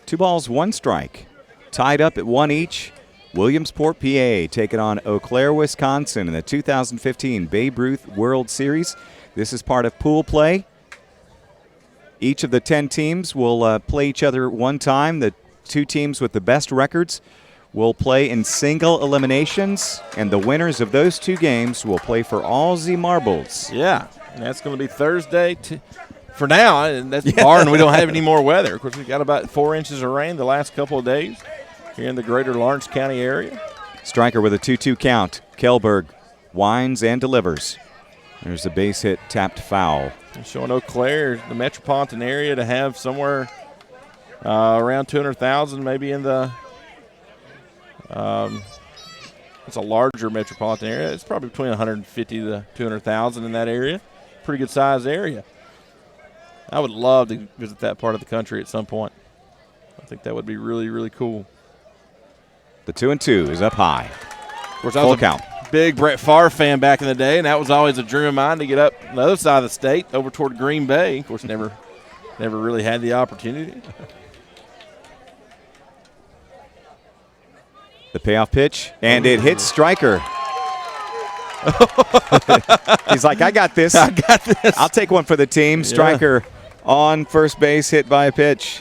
Speaker 5: 2 balls, 1 strike. Tied up at 1 each. Williamsport, PA, taking on Eau Claire, Wisconsin in the 2015 Babe Ruth World Series. This is part of pool play. Each of the 10 teams will play each other 1 time. The 2 teams with the best records will play in single eliminations, and the winners of those 2 games will play for Aussie Marbles.
Speaker 6: Yeah, and that's going to be Thursday for now, and that's barring we don't have any more weather. Of course, we've got about 4 inches of rain the last couple of days here in the greater Lawrence County area.
Speaker 5: Stryker with a 2-2 count. Kellberg winds and delivers. There's a base hit, tapped foul.
Speaker 6: And showing Eau Claire, the metropolitan area, to have somewhere around 200,000, maybe in the it's a larger metropolitan area. It's probably between 150 to 200,000 in that area. Pretty good size area. I would love to visit that part of the country at some point. I think that would be really, really cool.
Speaker 5: The 2-2 is up high.
Speaker 6: Of course, I was a big Brett Favre fan back in the day, and that was always a dream of mine to get up on the other side of the state, over toward Green Bay. Of course, never really had the opportunity.
Speaker 5: The payoff pitch, and it hits Stryker. He's like, I got this.
Speaker 6: I got this.
Speaker 5: I'll take one for the team. Stryker on first base, hit by a pitch.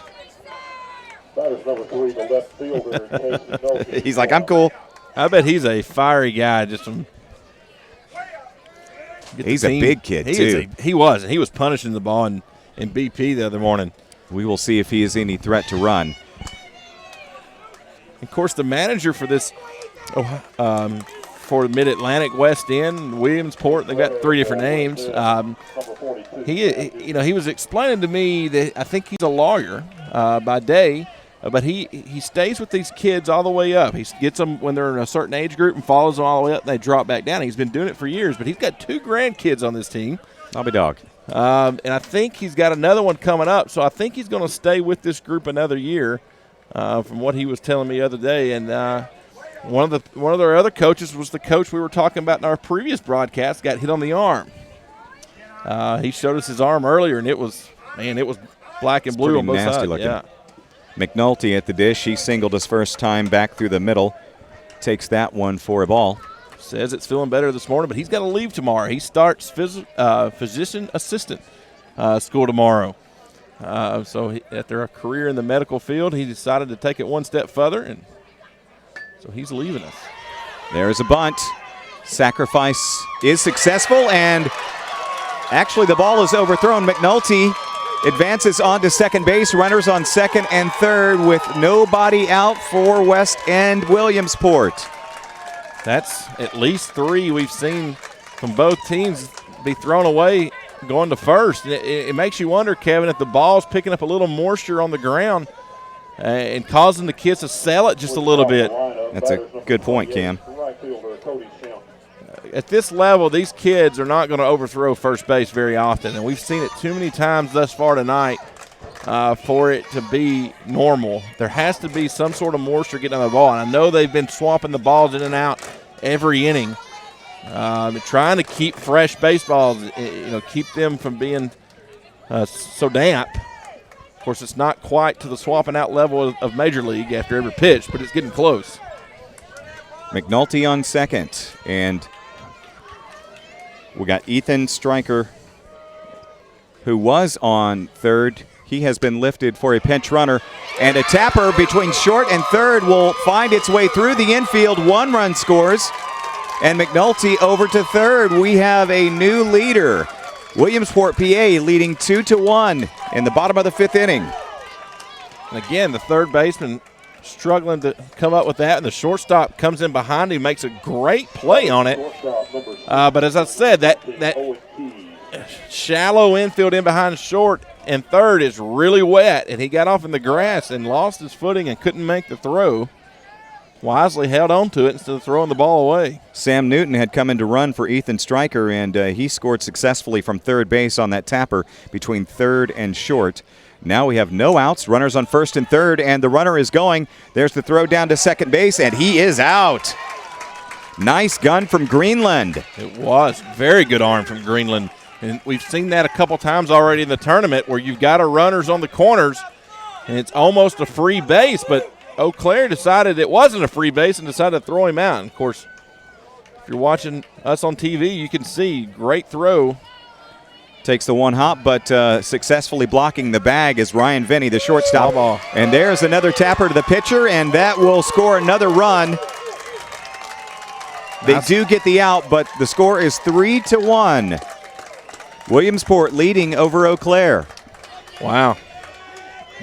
Speaker 18: Batters number 3, the left fielder, Casey Nolte.
Speaker 5: He's like, I'm cool.
Speaker 6: I bet he's a fiery guy.
Speaker 5: He's a big kid, too.
Speaker 6: He was punishing the ball in BP the other morning.
Speaker 5: We will see if he is any threat to run.
Speaker 6: Of course, the manager for this, for Mid-Atlantic, West End, Williamsport, they've got 3 different names. He was explaining to me that I think he's a lawyer by day, but he stays with these kids all the way up. He gets them when they're in a certain age group and follows them all the way up, and they drop back down. He's been doing it for years, but he's got 2 grandkids on this team.
Speaker 5: I'll be dog.
Speaker 6: And I think he's got another one coming up, so I think he's going to stay with this group another year, from what he was telling me the other day. And one of their other coaches was the coach we were talking about in our previous broadcast, got hit on the arm. He showed us his arm earlier, and it was black and blue on both sides.
Speaker 5: Looking.
Speaker 6: Yeah.
Speaker 5: McNulty at the dish. He singled his first time back through the middle. Takes that one for a ball.
Speaker 6: Says it's feeling better this morning, but he's got to leave tomorrow. He starts physician assistant school tomorrow. So after a career in the medical field, he decided to take it one step further, and so he's leaving us.
Speaker 5: There's a bunt. Sacrifice is successful, and actually the ball is overthrown. McNulty advances on to second base. Runners on second and third with nobody out for West End Williamsport.
Speaker 6: That's at least 3 we've seen from both teams be thrown away going to first. It makes you wonder, Kevin, if the ball's picking up a little moisture on the ground and causing the kids to sell it just a little bit.
Speaker 5: That's a good point, Cam.
Speaker 6: At this level, these kids are not going to overthrow first base very often, and we've seen it too many times thus far tonight for it to be normal. There has to be some sort of moisture getting on the ball. And I know they've been swapping the balls in and out every inning, trying to keep fresh baseballs, keep them from being so damp. Of course, it's not quite to the swapping out level of Major League after every pitch, but it's getting close.
Speaker 5: McNulty on second, and we got Ethan Stryker, who was on third. He has been lifted for a pinch runner, and a tapper between short and third will find its way through the infield. 1 run scores, and McNulty over to third. We have a new leader. Williamsport, PA, leading 2-1 in the bottom of the 5th inning.
Speaker 6: And again, the third baseman struggling to come up with that, and the shortstop comes in behind him, makes a great play on it. But as I said, that shallow infield in behind short and third is really wet, and he got off in the grass and lost his footing and couldn't make the throw. Wisely held on to it instead of throwing the ball away.
Speaker 5: Sam Newton had come in to run for Ethan Stryker, and he scored successfully from third base on that tapper between third and short. Now we have no outs, runners on first and third, and the runner is going. There's the throw down to second base, and he is out. Nice gun from Greenland.
Speaker 6: It was. Very good arm from Greenland. And we've seen that a couple times already in the tournament where you've got runners on the corners, and it's almost a free base, but Eau Claire decided it wasn't a free base and decided to throw him out. And of course, if you're watching us on TV, you can see great throw.
Speaker 5: Takes the one hop, but successfully blocking the bag is Ryan Vinny, the shortstop. And there's another tapper to the pitcher, and that will score another run. They do get the out, but the score is 3-1. Williamsport leading over Eau Claire.
Speaker 6: Wow.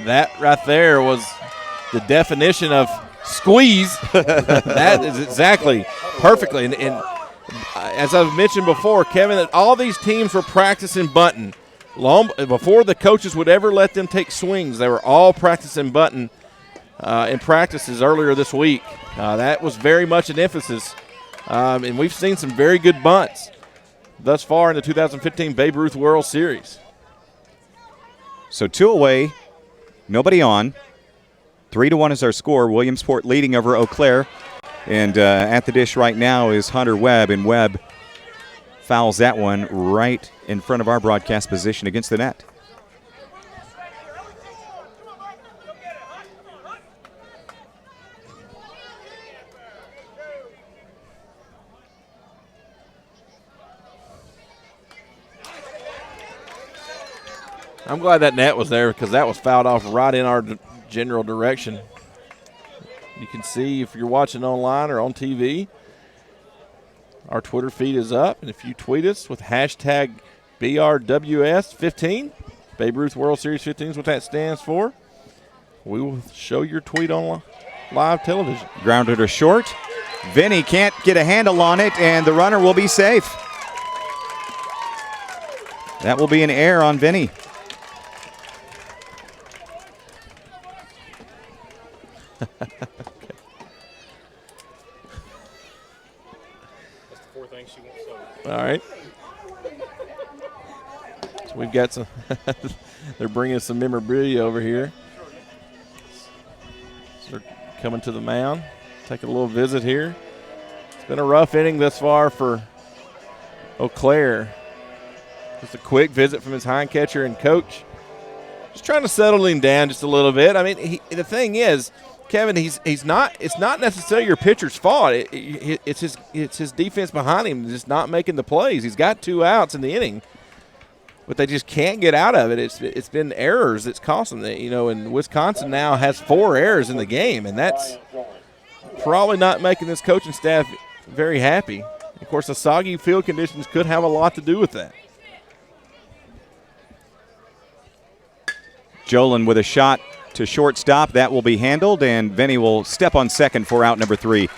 Speaker 6: That right there was the definition of squeeze. That is exactly perfectly. And as I've mentioned before, Kevin, that all these teams were practicing bunting. Long before the coaches would ever let them take swings, they were all practicing bunting in practices earlier this week. That was very much an emphasis. And we've seen some very good bunts thus far in the 2015 Babe Ruth World Series.
Speaker 5: So 2 away, nobody on. 3-1 is our score. Williamsport leading over Eau Claire. And at the dish right now is Hunter Webb, and Webb fouls that one right in front of our broadcast position against the net.
Speaker 6: I'm glad that net was there because that was fouled off right in our general direction. You can see if you're watching online or on TV, our Twitter feed is up. And if you tweet us with hashtag BRWS15, Babe Ruth World Series 15 is what that stands for, we will show your tweet on live television.
Speaker 5: Grounded to short. Vinny can't get a handle on it, and the runner will be safe. That will be an error on Vinny.
Speaker 18: That's the 4 things she wants to know.
Speaker 6: All right. So we've got some, they're bringing some memorabilia over here. So they're coming to the mound, taking a little visit here. It's been a rough inning thus far for Eau Claire. Just a quick visit from his hind catcher and coach. Just trying to settle him down just a little bit. I mean, the thing is, Kevin, he's not. It's not necessarily your pitcher's fault. It's his defense behind him just not making the plays. He's got 2 outs in the inning, but they just can't get out of it. It's been errors that's cost them. And Wisconsin now has 4 errors in the game, and that's probably not making this coaching staff very happy. Of course, the soggy field conditions could have a lot to do with that.
Speaker 5: Jolin with a shot to shortstop. That will be handled, and Vinny will step on second for out number 3.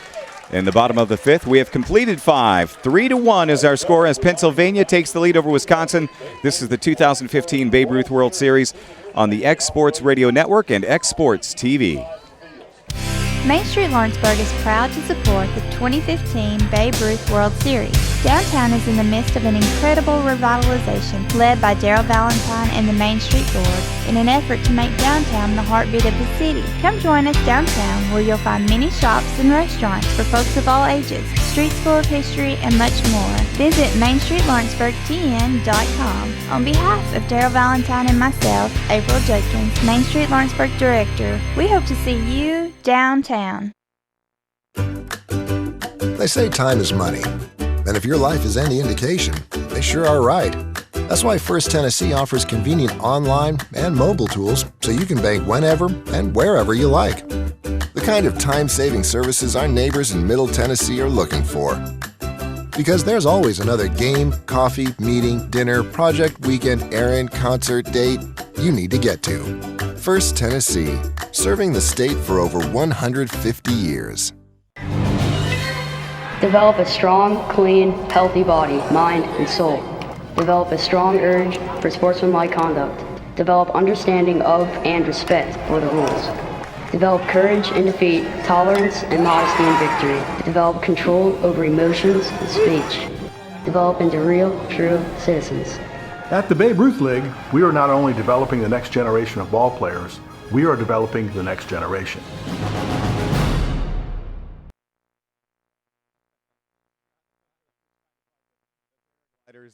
Speaker 5: In the bottom of the 5th, we have completed 5. 3-1 is our score as Pennsylvania takes the lead over Wisconsin. This is the 2015 Babe Ruth World Series on the X Sports Radio Network and X Sports TV.
Speaker 17: Main Street Lawrenceburg is proud to support the 2015 Babe Ruth World Series. Downtown is in the midst of an incredible revitalization led by Daryl Valentine and the Main Street Board in an effort to make downtown the heartbeat of the city. Come join us downtown where you'll find many shops and restaurants for folks of all ages, streets full of history, and much more. Visit MainStreetLawrenceburgTN.com. On behalf of Daryl Valentine and myself, April Judkins, Main Street Lawrenceburg Director, we hope to see you downtown.
Speaker 10: They say time is money. And if your life is any indication, they sure are right. That's why First Tennessee offers convenient online and mobile tools so you can bank whenever and wherever you like. The kind of time-saving services our neighbors in Middle Tennessee are looking for. Because there's always another game, coffee, meeting, dinner, project, weekend, errand, concert, date you need to get to. First Tennessee, serving the state for over 150 years.
Speaker 7: Develop a strong, clean, healthy body, mind, and soul. Develop a strong urge for sportsmanlike conduct. Develop understanding of and respect for the rules. Develop courage in defeat, tolerance and modesty in victory. Develop control over emotions and speech. Develop into real, true citizens.
Speaker 8: At the Babe Ruth League, we are not only developing the next generation of ball players, we are developing the next generation.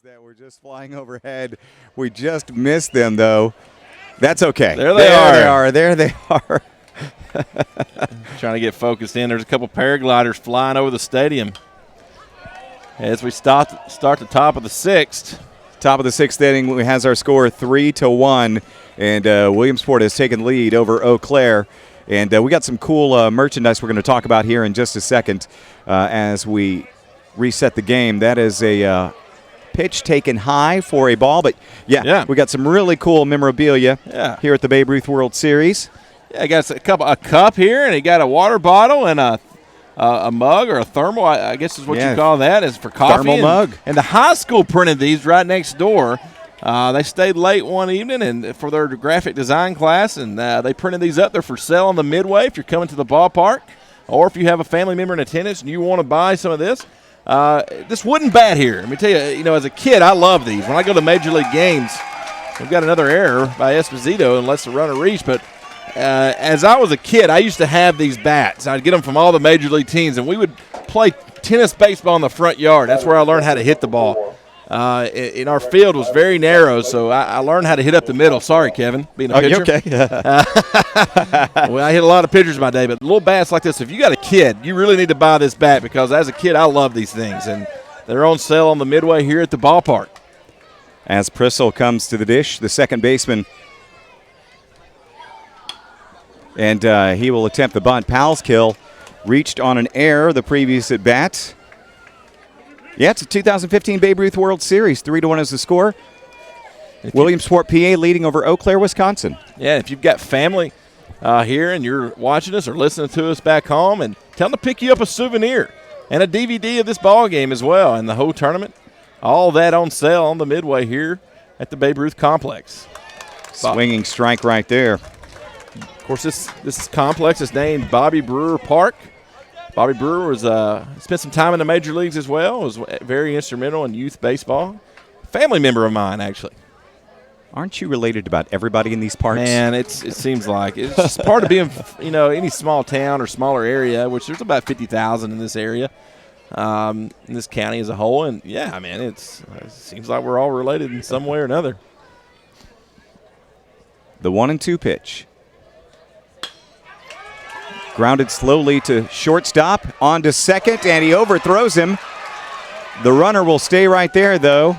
Speaker 5: That were just flying overhead. We just missed them, though. That's okay.
Speaker 6: There they are.
Speaker 5: There they are.
Speaker 6: Trying to get focused in. There's a couple paragliders flying over the stadium as we start the top of the sixth.
Speaker 5: Top of the sixth inning has our score 3-1, and Williamsport has taken lead over Eau Claire. And we got some cool merchandise we're going to talk about here in just a second as we reset the game. That is a pitch taken high for a ball, but yeah, we got some really cool memorabilia here at the Babe Ruth World Series.
Speaker 6: Yeah, I got a cup here, and he got a water bottle and a mug or a thermal, I guess is what you call that, is for coffee.
Speaker 5: Thermal mug.
Speaker 6: And the high school printed these right next door. They stayed late one evening and for their graphic design class, and they printed these up there for sale on the Midway if you're coming to the ballpark, or if you have a family member in attendance and you want to buy some of this. This wooden bat here, let me tell you, as a kid, I love these. When I go to Major League games, we've got another error by Esposito and lets the runner reach. But as I was a kid, I used to have these bats. I'd get them from all the Major League teams, and we would play tennis baseball in the front yard. That's where I learned how to hit the ball. In our field was very narrow, so I learned how to hit up the middle. Sorry, Kevin, being a pitcher.
Speaker 5: Okay.
Speaker 6: Well, I hit a lot of pitchers in my day, but little bats like this, if you got a kid, you really need to buy this bat because as a kid, I love these things, and they're on sale on the Midway here at the ballpark.
Speaker 5: As Prissel comes to the dish, the second baseman, and he will attempt the bunt. Palskill reached on an error the previous at bat. Yeah, it's a 2015 Babe Ruth World Series. 3-1 is the score. Williamsport, PA, leading over Eau Claire, Wisconsin.
Speaker 6: Yeah, if you've got family here and you're watching us or listening to us back home, and tell them to pick you up a souvenir and a DVD of this ball game as well, and the whole tournament. All that on sale on the Midway here at the Babe Ruth Complex.
Speaker 5: Swinging strike right there.
Speaker 6: Of course, this complex is named Bobby Brewer Park. Bobby Brewer was spent some time in the major leagues as well. Was very instrumental in youth baseball. Family member of mine, actually.
Speaker 5: Aren't you related to about everybody in these parts?
Speaker 6: Man, it seems like it's just part of being, any small town or smaller area, which there's about 50,000 in this area, in this county as a whole. And yeah, man, it seems like we're all related in some way or another.
Speaker 5: The 1-2 pitch. Grounded slowly to shortstop, on to second, and he overthrows him. The runner will stay right there, though.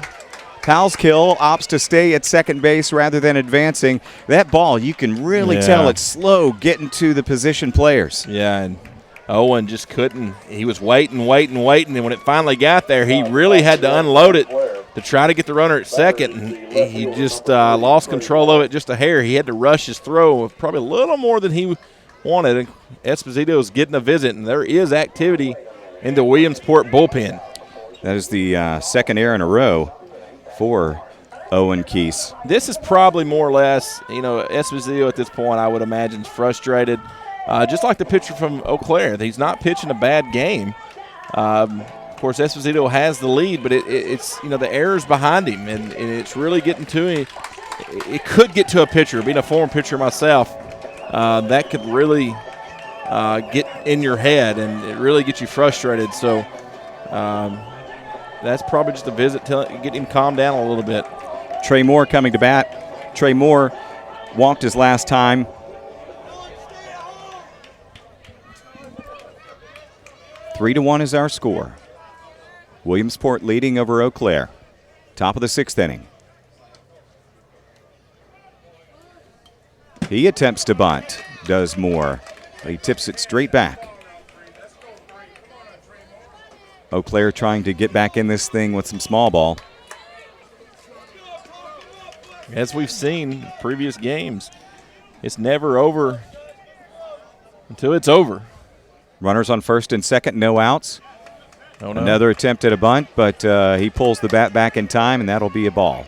Speaker 5: Palskill opts to stay at second base rather than advancing. That ball, you can really tell it's slow getting to the position players.
Speaker 6: Yeah, and Owen just couldn't. He was waiting, and when it finally got there, he really had to unload it to try to get the runner at second, and he just lost control of it just a hair. He had to rush his throw with probably a little more than he wanted. And Esposito is getting a visit, and there is activity in the Williamsport bullpen.
Speaker 5: That is the second error in a row for Owen Keese.
Speaker 6: This is probably more or less, Esposito at this point, I would imagine, is frustrated. Just like the pitcher from Eau Claire. He's not pitching a bad game. course, Esposito has the lead, but it's the errors behind him, and it's really getting to him. It could get to a pitcher. Being a former pitcher myself, that could really get in your head, and it really gets you frustrated. So that's probably just a visit to get him calmed down a little bit.
Speaker 5: Trey Moore coming to bat. Trey Moore walked his last time. Three to 1 is our score. Williamsport leading over Eau Claire. Top of the 6th inning. He attempts to bunt, does Moore. He tips it straight back. Eau Claire trying to get back in this thing with some small ball.
Speaker 6: As we've seen in previous games, it's never over until it's over.
Speaker 5: Runners on first and second, no outs.
Speaker 6: Oh, no.
Speaker 5: Another attempt at a bunt, but he pulls the bat back in time, and that'll be a ball.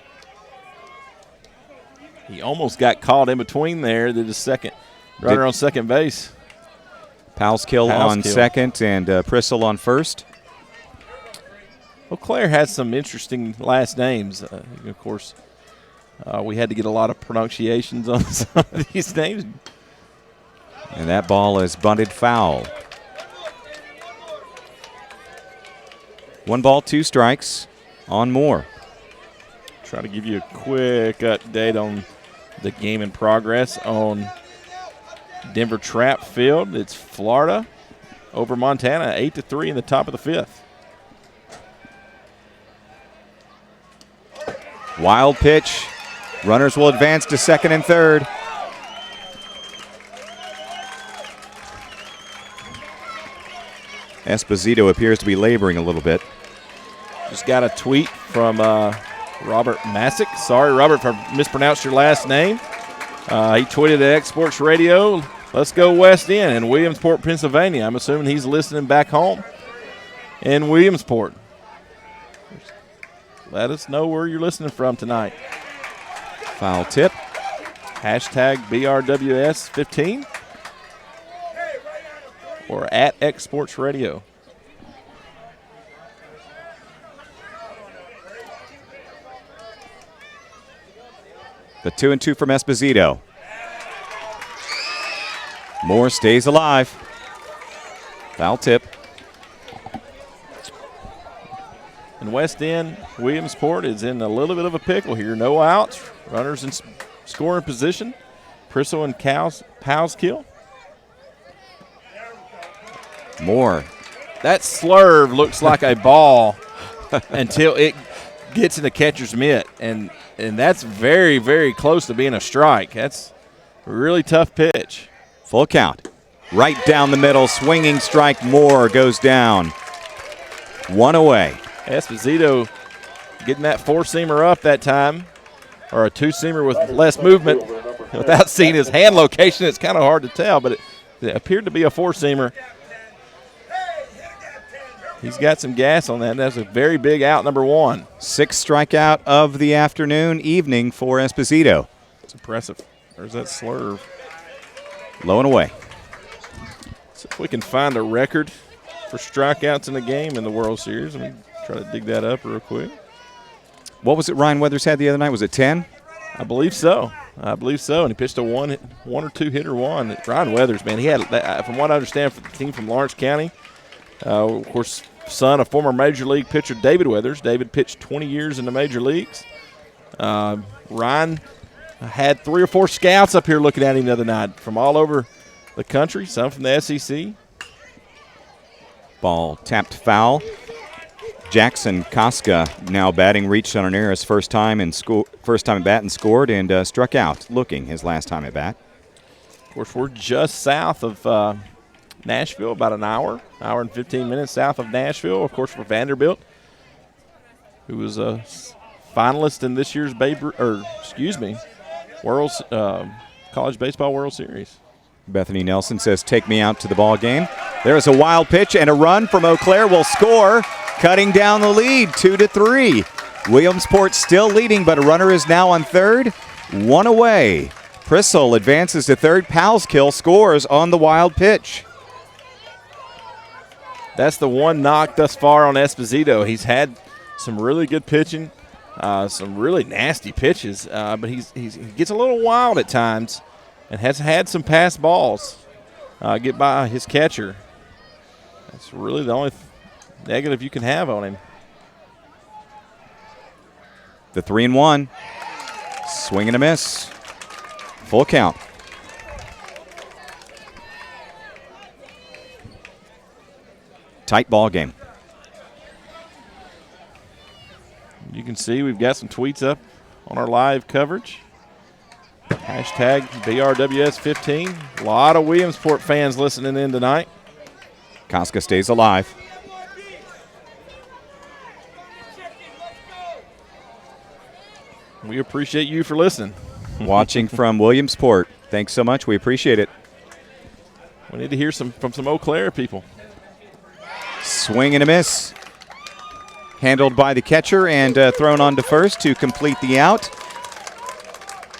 Speaker 6: He almost got caught in between there. The second runner on second base.
Speaker 5: Pauskill on second and Prissel on first.
Speaker 6: Eau Claire has some interesting last names. Of course, we had to get a lot of pronunciations on some of these names.
Speaker 5: And that ball is bunted foul. 1 ball, 2 strikes on Moore.
Speaker 6: Try to give you a quick update on the game in progress on Denver Trap Field. It's Florida over Montana, 8-3 in the top of the 5th.
Speaker 5: Wild pitch. Runners will advance to second and third. Esposito appears to be laboring a little bit.
Speaker 6: Just got a tweet from Robert Masick. Sorry, Robert, if I mispronounced your last name. He tweeted at Exports Radio, "Let's go West End" in Williamsport, Pennsylvania. I'm assuming he's listening back home in Williamsport. Let us know where you're listening from tonight.
Speaker 5: Foul tip.
Speaker 6: Hashtag BRWS15 or at Exports Radio.
Speaker 5: The 2-2 from Esposito. Moore stays alive. Foul tip.
Speaker 6: And West End, Williamsport is in a little bit of a pickle here. No outs. Runners in scoring position. Prissel and Pauskill.
Speaker 5: Moore.
Speaker 6: That slurve looks like a ball until it gets in the catcher's mitt. And that's very, very close to being a strike. That's a really tough pitch.
Speaker 5: Full count. Right down the middle. Swinging strike. Moore goes down. 1 away.
Speaker 6: Esposito getting that 4-seamer up that time, or a 2-seamer with less movement. Without seeing his hand location, it's kind of hard to tell, but it appeared to be a 4-seamer. He's got some gas on that. That's a very big out, number 1.
Speaker 5: 6th strikeout of the evening for Esposito.
Speaker 6: It's impressive. There's that slurve.
Speaker 5: Low and away.
Speaker 6: So if we can find a record for strikeouts in the game in the World Series, let me try to dig that up real quick.
Speaker 5: What was it Ryan Weathers had the other night? Was it 10?
Speaker 6: I believe so. And he pitched a one or two hitter one. Ryan Weathers, man, he had, from what I understand, for the team from Lawrence County, of course, son of former Major League pitcher David Weathers. David pitched 20 years in the Major Leagues. Ryan had 3 or 4 scouts up here looking at him the other night from all over the country, some from the SEC.
Speaker 5: Ball tapped foul. Jackson Koska now batting, reached on an error his first time at bat and scored, and struck out looking his last time at bat.
Speaker 6: Of course, we're just south of Nashville, about an hour and 15 minutes south of Nashville. Of course, for Vanderbilt, who was a finalist in this year's College Baseball World Series.
Speaker 5: Bethany Nelson says, "Take me out to the ball game." There is a wild pitch, and a run from Eau Claire will score, cutting down the lead, 2-3. Williamsport still leading, but a runner is now on third, 1 away. Prissel advances to third. Pauskill scores on the wild pitch.
Speaker 6: that's the one knock thus far on Esposito. He's had some really good pitching, some really nasty pitches, but he gets a little wild at times and has had some pass balls get by his catcher. That's really the only negative you can have on him.
Speaker 5: The 3-1. Swing and a miss. Full count. Tight ball game.
Speaker 6: You can see we've got some tweets up on our live coverage. Hashtag BRWS15. A lot of Williamsport fans listening in tonight.
Speaker 5: Casca stays alive.
Speaker 6: We appreciate you for listening.
Speaker 5: Watching from Williamsport. Thanks so much. We appreciate it.
Speaker 6: We need to hear from some Eau Claire people.
Speaker 5: Swing and a miss. Handled by the catcher and thrown on to first to complete the out.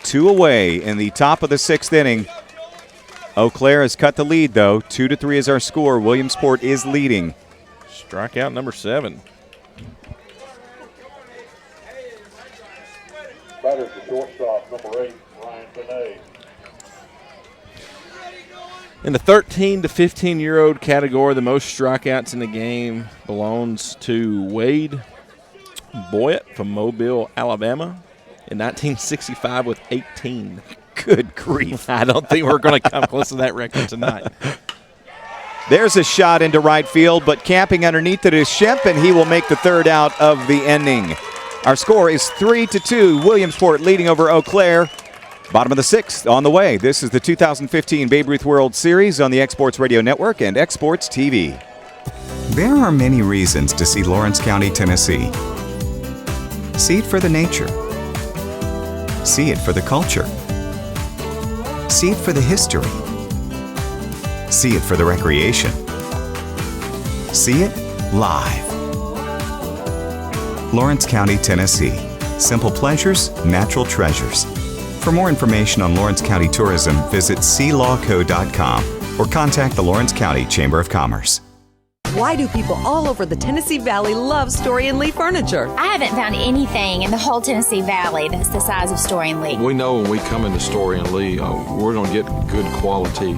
Speaker 5: 2 away in the top of the 6th inning. Eau Claire has cut the lead, though. 2-3 is our score. Williamsport is leading.
Speaker 6: Strikeout number 7.
Speaker 18: Batter the shortstop, number 8, Ryan Benet.
Speaker 6: In the 13 to 15-year-old category, the most strikeouts in the game belongs to Wade Boyett from Mobile, Alabama, in 1965 with 18.
Speaker 5: Good grief.
Speaker 6: I don't think we're going to come close to that record tonight.
Speaker 5: There's a shot into right field, but camping underneath it is Shemp, and he will make the 3rd out of the inning. Our score is 3-2. Williamsport leading over Eau Claire. Bottom of the 6th on the way. This is the 2015 Babe Ruth World Series on the Exports Radio Network and Exports TV.
Speaker 9: There are many reasons to see Lawrence County, Tennessee. See it for the nature. See it for the culture. See it for the history. See it for the recreation. See it live. Lawrence County, Tennessee. Simple pleasures, natural treasures. For more information on Lawrence County tourism, visit clawco.com or contact the Lawrence County Chamber of Commerce.
Speaker 11: Why do people all over the Tennessee Valley love Story & Lee furniture?
Speaker 12: I haven't found anything in the whole Tennessee Valley that's the size of Story & Lee.
Speaker 13: We know when we come into Story & Lee, we're going to get good quality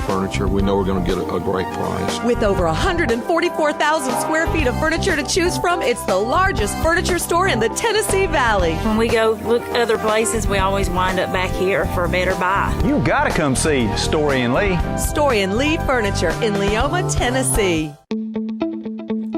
Speaker 13: furniture. We know we're going to get a great price.
Speaker 11: With over 144,000 square feet of furniture to choose from, it's the largest furniture store in the Tennessee Valley.
Speaker 14: When we go look other places, we always wind up back here for a better buy.
Speaker 15: You gotta come see Story & Lee.
Speaker 11: Story & Lee Furniture in Leoma, Tennessee.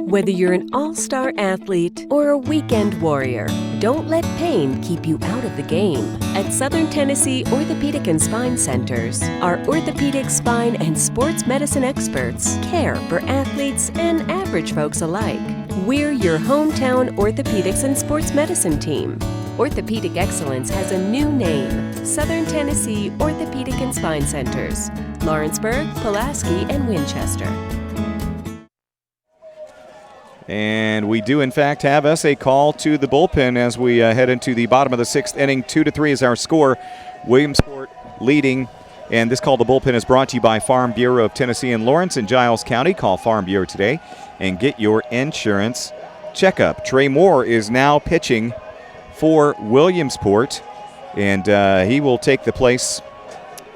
Speaker 16: Whether you're an all-star athlete or a weekend warrior, don't let pain keep you out of the game. At Southern Tennessee Orthopedic and Spine Centers, our orthopedic, spine, and sports medicine experts care for athletes and average folks alike. We're your hometown orthopedics and sports medicine team. Orthopedic excellence has a new name, Southern Tennessee Orthopedic and Spine Centers, Lawrenceburg, Pulaski, and Winchester.
Speaker 5: And we do, in fact, have us a call to the bullpen as we head into the bottom of the 6th inning. 2-3 is our score. Williamsport leading. And this call to bullpen is brought to you by Farm Bureau of Tennessee in Lawrence and Giles County. Call Farm Bureau today and get your insurance checkup. Trey Moore is now pitching for Williamsport, and he will take the place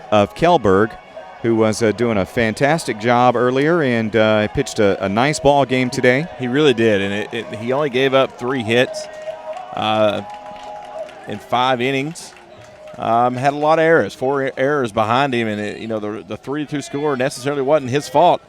Speaker 5: of Kellberg, who was doing a fantastic job earlier and pitched a nice ball game today.
Speaker 6: He really did, and he only gave up 3 hits in 5 innings. Had a lot of errors, 4 errors behind him, and the 3-2 score necessarily wasn't his fault.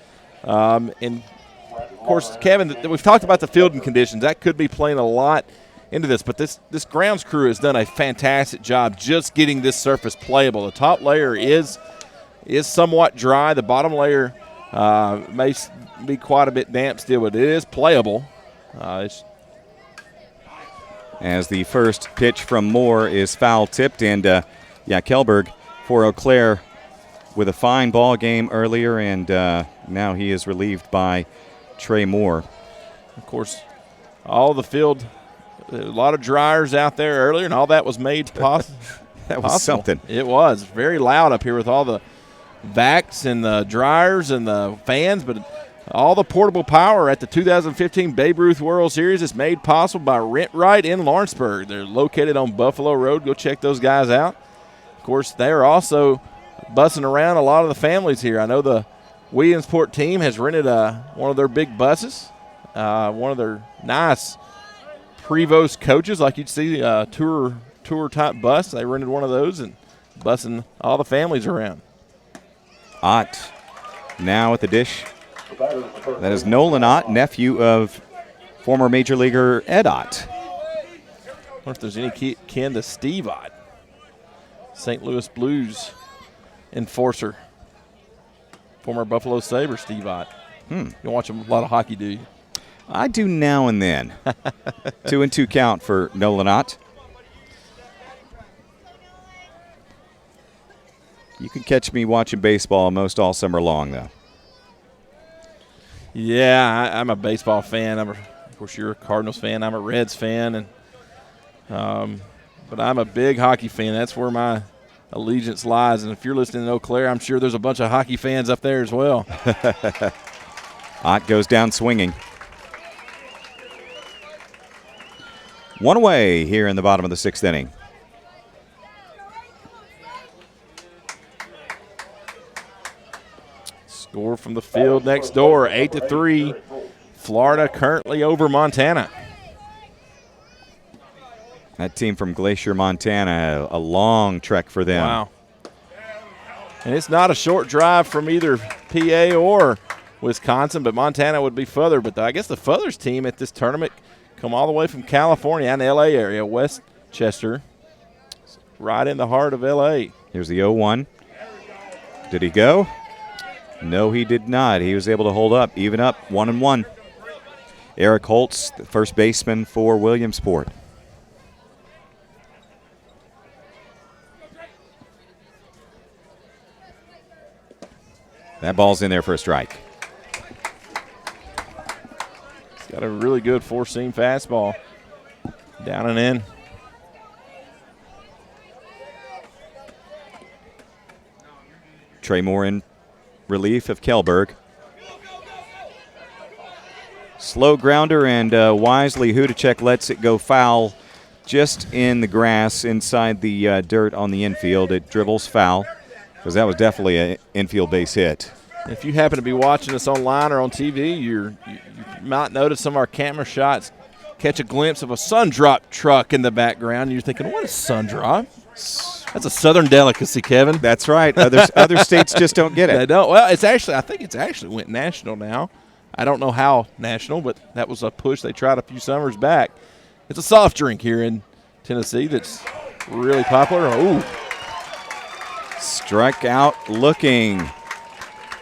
Speaker 6: And of course, Kevin, we've talked about the fielding conditions. That could be playing a lot into this, but this grounds crew has done a fantastic job just getting this surface playable. The top layer is somewhat dry. The bottom layer may be quite a bit damp still, but it is playable.
Speaker 5: As the first pitch from Moore is foul tipped, and Kellberg for Eau Claire with a fine ball game earlier, and now he is relieved by Trey Moore.
Speaker 6: Of course, all the field, a lot of dryers out there earlier, and all that was made possible.
Speaker 5: That was something.
Speaker 6: It was very loud up here with all the vacs and the dryers and the fans, but All the portable power at the 2015 Babe Ruth World Series is made possible by Rent Right in Lawrenceburg. They're located on Buffalo Road. Go check those guys out. Of course, they are also bussing around a lot of the families here. I know the Williamsport team has rented one of their big buses, one of their nice Prevost coaches, like you'd see a tour type bus. They rented one of those and bussing all the families around.
Speaker 5: Ott now at the dish. That is Nolan Ott, nephew of former Major Leaguer Ed Ott.
Speaker 6: I wonder if there's any kin to Steve Ott, St. Louis Blues enforcer, former Buffalo Sabre Steve Ott. You watch a lot of hockey, do you?
Speaker 5: I do now and then. 2-2 count for Nolan Ott. You can catch me watching baseball most all summer long, though.
Speaker 6: Yeah, I'm a baseball fan. Of course, you're a Cardinals fan. I'm a Reds fan, and but I'm a big hockey fan. That's where my allegiance lies. And if you're listening in Eau Claire, I'm sure there's a bunch of hockey fans up there as well.
Speaker 5: Ott goes down swinging. One away here in the bottom of the 6th inning.
Speaker 6: Score from the field next door, 8-3. Florida currently over Montana.
Speaker 5: That team from Glacier, Montana, a long trek for them.
Speaker 6: Wow. And it's not a short drive from either PA or Wisconsin, but Montana would be further. But I guess the furthest team at this tournament come all the way from California and the LA area, Westchester, right in the heart of LA.
Speaker 5: Here's the 0-1. Did he go? No, he did not. He was able to hold up, even up, 1-1. Eric Holtz, the first baseman for Williamsport. That ball's in there for a strike.
Speaker 6: He's got a really good four-seam fastball. Down and in.
Speaker 5: Trey Moore in relief of Kellberg. Slow grounder, and wisely Hudacek lets it go foul just in the grass inside the dirt on the infield. It dribbles foul because that was definitely an infield base hit.
Speaker 6: If you happen to be watching us online or on TV, you might notice some of our camera shots catch a glimpse of a Sundrop truck in the background. And you're thinking, what is Sundrop? That's a Southern delicacy, Kevin.
Speaker 5: That's right. Other states just don't get it.
Speaker 6: They don't. Well, I think it's actually went national now. I don't know how national, but that was a push they tried a few summers back. It's a soft drink here in Tennessee that's really popular. Ooh.
Speaker 5: Strikeout looking.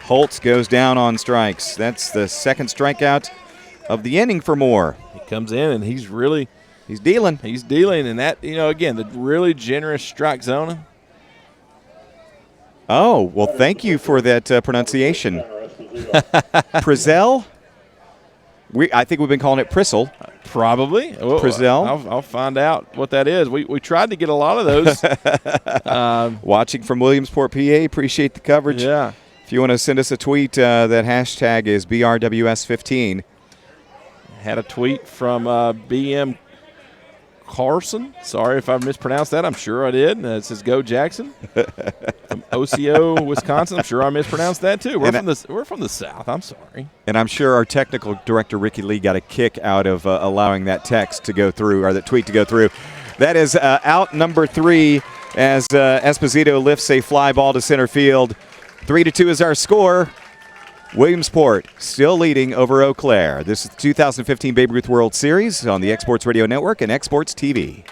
Speaker 5: Holtz goes down on strikes. That's the second strikeout of the inning for Moore.
Speaker 6: He comes in and he's dealing.
Speaker 5: He's
Speaker 6: dealing, and that, again, the really generous strike zone.
Speaker 5: Oh, well, thank you for that pronunciation. Prizel? I think we've been calling it Prissel.
Speaker 6: Probably.
Speaker 5: Prizel?
Speaker 6: I'll find out what that is. We tried to get a lot of those.
Speaker 5: Watching from Williamsport, PA. Appreciate the coverage.
Speaker 6: Yeah.
Speaker 5: If you want to send us a tweet, that hashtag is BRWS15.
Speaker 6: Had a tweet from BM Carson. Sorry if I mispronounced that. I'm sure I did. It says Go Jackson. From OCO, Wisconsin. I'm sure I mispronounced that too. We're from the South. I'm sorry.
Speaker 5: And I'm sure our technical director, Ricky Lee, got a kick out of allowing that text to go through, or that tweet to go through. That is out number 3 as Esposito lifts a fly ball to center field. 3-2 is our score. Williamsport still leading over Eau Claire. This is the 2015 Babe Ruth World Series on the Exports Radio Network and Exports TV.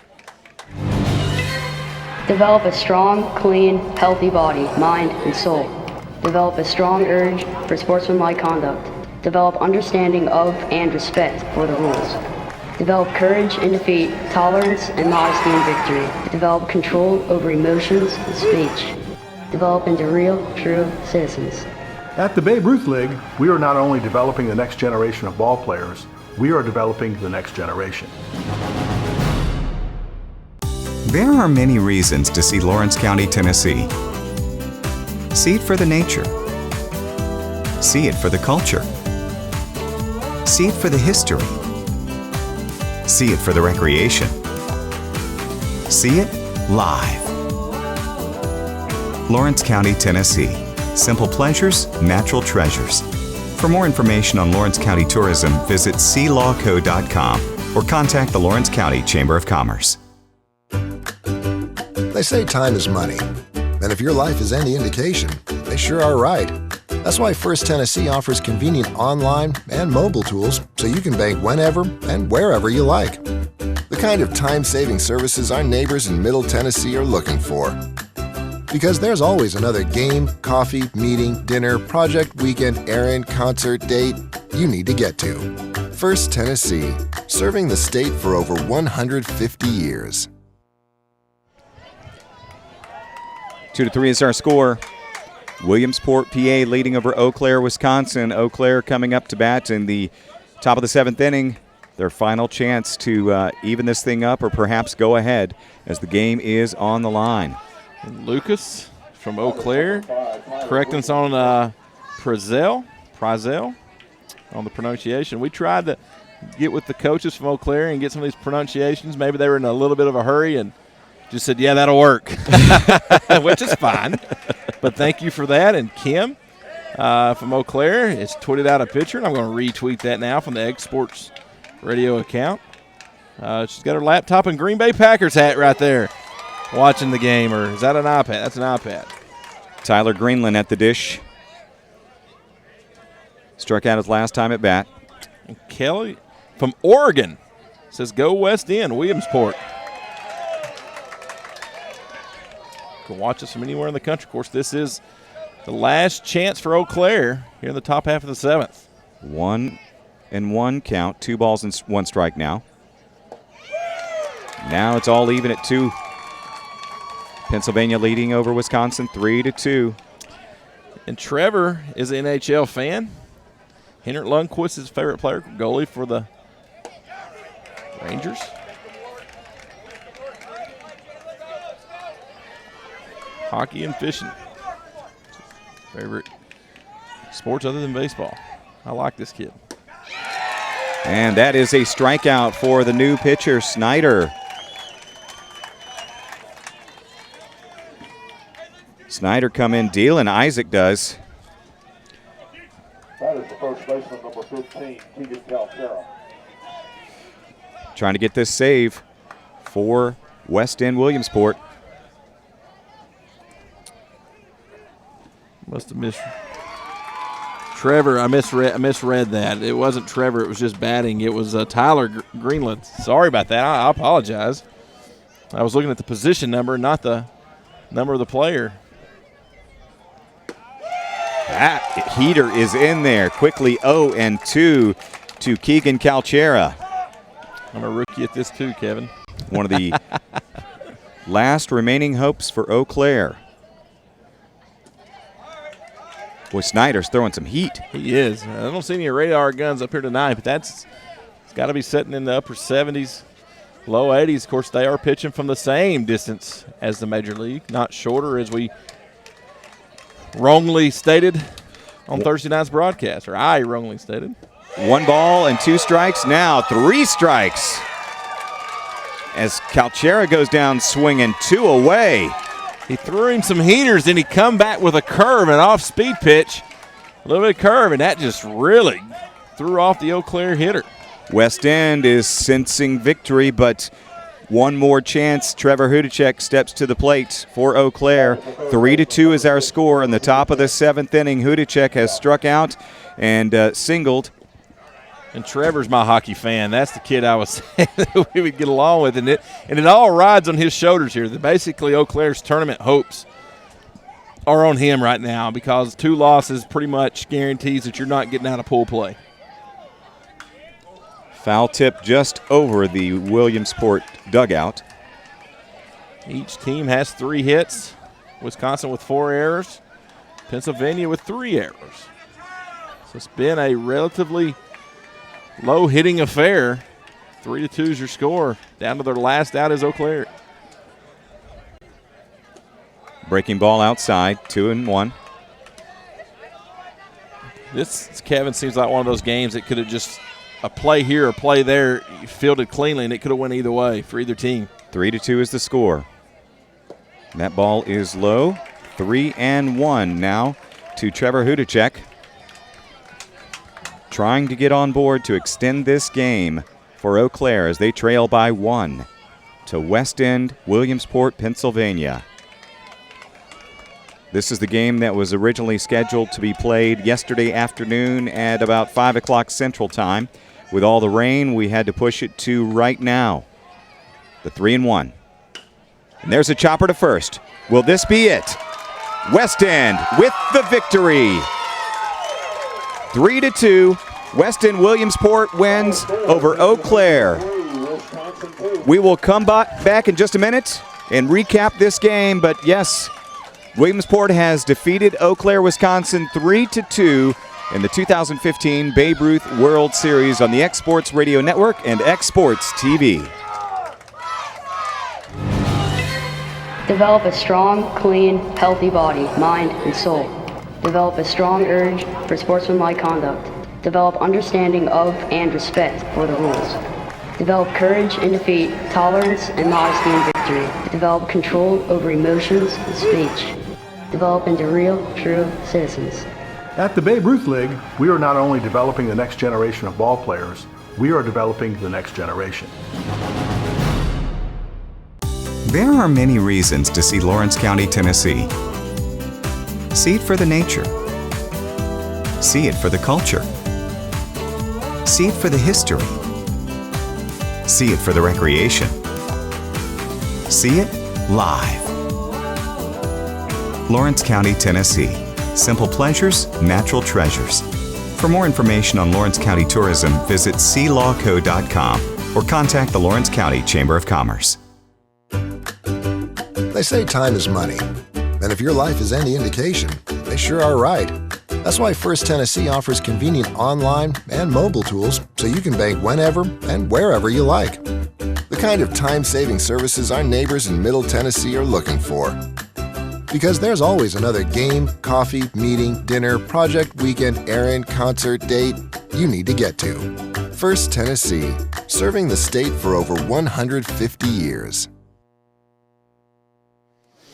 Speaker 7: Develop a strong, clean, healthy body, mind, and soul. Develop a strong urge for sportsmanlike conduct. Develop understanding of and respect for the rules. Develop courage in defeat, tolerance and modesty in victory. Develop control over emotions and speech. Develop into real, true citizens.
Speaker 8: At the Babe Ruth League, we are not only developing the next generation of ball players, we are developing the next generation.
Speaker 9: There are many reasons to see Lawrence County, Tennessee. See it for the nature. See it for the culture. See it for the history. See it for the recreation. See it live. Lawrence County, Tennessee. Simple pleasures, natural treasures. For more information on Lawrence County tourism, visit sealawco.com or contact the Lawrence County Chamber of Commerce.
Speaker 10: They say time is money. And if your life is any indication, they sure are right. That's why First Tennessee offers convenient online and mobile tools so you can bank whenever and wherever you like. The kind of time-saving services our neighbors in Middle Tennessee are looking for. Because there's always another game, coffee, meeting, dinner, project, weekend, errand, concert, date you need to get to. First Tennessee, serving the state for over 150 years.
Speaker 5: 2-3 is our score. Williamsport, PA leading over Eau Claire, Wisconsin. Eau Claire coming up to bat in the top of the 7th inning. Their final chance to even this thing up or perhaps go ahead as the game is on the line.
Speaker 6: And Lucas from Eau Claire correcting us on Prazel on the pronunciation. We tried to get with the coaches from Eau Claire and get some of these pronunciations. Maybe they were in a little bit of a hurry and just said, yeah, that'll work, which is fine. But thank you for that. And Kim from Eau Claire has tweeted out a picture, and I'm going to retweet that now from the Egg Sports Radio account. She's got her laptop and Green Bay Packers hat right there watching the game. Or is that an iPad? That's an iPad.
Speaker 5: Tyler Greenland at the dish. Struck out his last time at bat.
Speaker 6: And Kelly from Oregon says, go West End, Williamsport. Can watch us from anywhere in the country. Of course, this is the last chance for Eau Claire here in the top half of the 7th.
Speaker 5: 1-1 count, 2 balls and 1 strike now. Now it's all even at 2. Pennsylvania leading over Wisconsin 3-2.
Speaker 6: And Trevor is an NHL fan. Henrik Lundqvist is his favorite player, goalie for the Rangers. Hockey and fishing. Favorite sports other than baseball. I like this kid.
Speaker 5: And that is a strikeout for the new pitcher, Snyder. Snyder come in dealing, Isaac does.
Speaker 18: That is the first baseman, number 15, Keegan Calcera.
Speaker 5: Trying to get this save for West End Williamsport.
Speaker 6: Must have missed. Trevor, I misread that. It wasn't Trevor. It was just batting. It was Tyler Greenland. Sorry about that. I apologize. I was looking at the position number, not the number of the player.
Speaker 5: That heater is in there. Quickly 0-2 to Keegan Calcera.
Speaker 6: I'm a rookie at this too, Kevin.
Speaker 5: One of the last remaining hopes for Eau Claire. Boy, Snyder's throwing some heat.
Speaker 6: He is. I don't see any radar guns up here tonight, but it's got to be sitting in the upper 70s, low 80s. Of course, they are pitching from the same distance as the Major League, not shorter, as we wrongly stated on Thursday night's broadcast, or I wrongly stated.
Speaker 5: 1 ball and 2 strikes. Now 3 strikes as Calcera goes down swinging 2 away.
Speaker 6: He threw him some heaters, then he come back with a curve, an off-speed pitch, a little bit of curve, and that just really threw off the Eau Claire hitter.
Speaker 5: West End is sensing victory, but one more chance. Trevor Hudacek steps to the plate for Eau Claire. 3-2 is our score. In the top of the 7th inning, Hudacek has struck out and singled.
Speaker 6: And Trevor's my hockey fan. That's the kid I was saying that we would get along with. And it all rides on his shoulders here. Basically, Eau Claire's tournament hopes are on him right now because 2 losses pretty much guarantees that you're not getting out of pool play.
Speaker 5: Foul tip just over the Williamsport dugout.
Speaker 6: Each team has 3 hits. Wisconsin with 4 errors. Pennsylvania with 3 errors. So it's been a relatively low-hitting affair. 3-2 is your score. Down to their last out is Eau Claire.
Speaker 5: Breaking ball outside, 2-1.
Speaker 6: This, Kevin, seems like one of those games that could have just a play here or play there fielded cleanly, and it could have went either way for either team.
Speaker 5: 3-2 is the score. And that ball is low. 3-1 now to Trevor Hudacek, trying to get on board to extend this game for Eau Claire as they trail by 1 to West End, Williamsport, Pennsylvania. This is the game that was originally scheduled to be played yesterday afternoon at about 5 o'clock Central Time. With all the rain, we had to push it to right now. The 3-1. And there's a chopper to first. Will this be it? West End with the victory. 3-2. West End Williamsport wins over Eau Claire. We will come back in just a minute and recap this game, but yes, Williamsport has defeated Eau Claire, Wisconsin 3-2 in the 2015 Babe Ruth World Series on the X Sports Radio Network and X Sports TV.
Speaker 7: Develop a strong, clean, healthy body, mind, and soul. Develop a strong urge for sportsmanlike conduct. Develop understanding of and respect for the rules. Develop courage in defeat, tolerance and modesty in victory. Develop control over emotions and speech. Develop into real, true citizens.
Speaker 8: At the Babe Ruth League, we are not only developing the next generation of ball players, we are developing the next generation.
Speaker 9: There are many reasons to see Lawrence County, Tennessee. See it for the nature. See it for the culture. See it for the history. See it for the recreation. See it live. Lawrence County, Tennessee. Simple pleasures, natural treasures. For more information on Lawrence County tourism, visit sealawco.com or contact the Lawrence County Chamber of Commerce.
Speaker 10: They say time is money, and if your life is any indication, they sure are right. That's why First Tennessee offers convenient online and mobile tools so you can bank whenever and wherever you like. The kind of time-saving services our neighbors in Middle Tennessee are looking for. Because there's always another game, coffee, meeting, dinner, project, weekend, errand, concert, date you need to get to. First Tennessee, serving the state for over 150 years.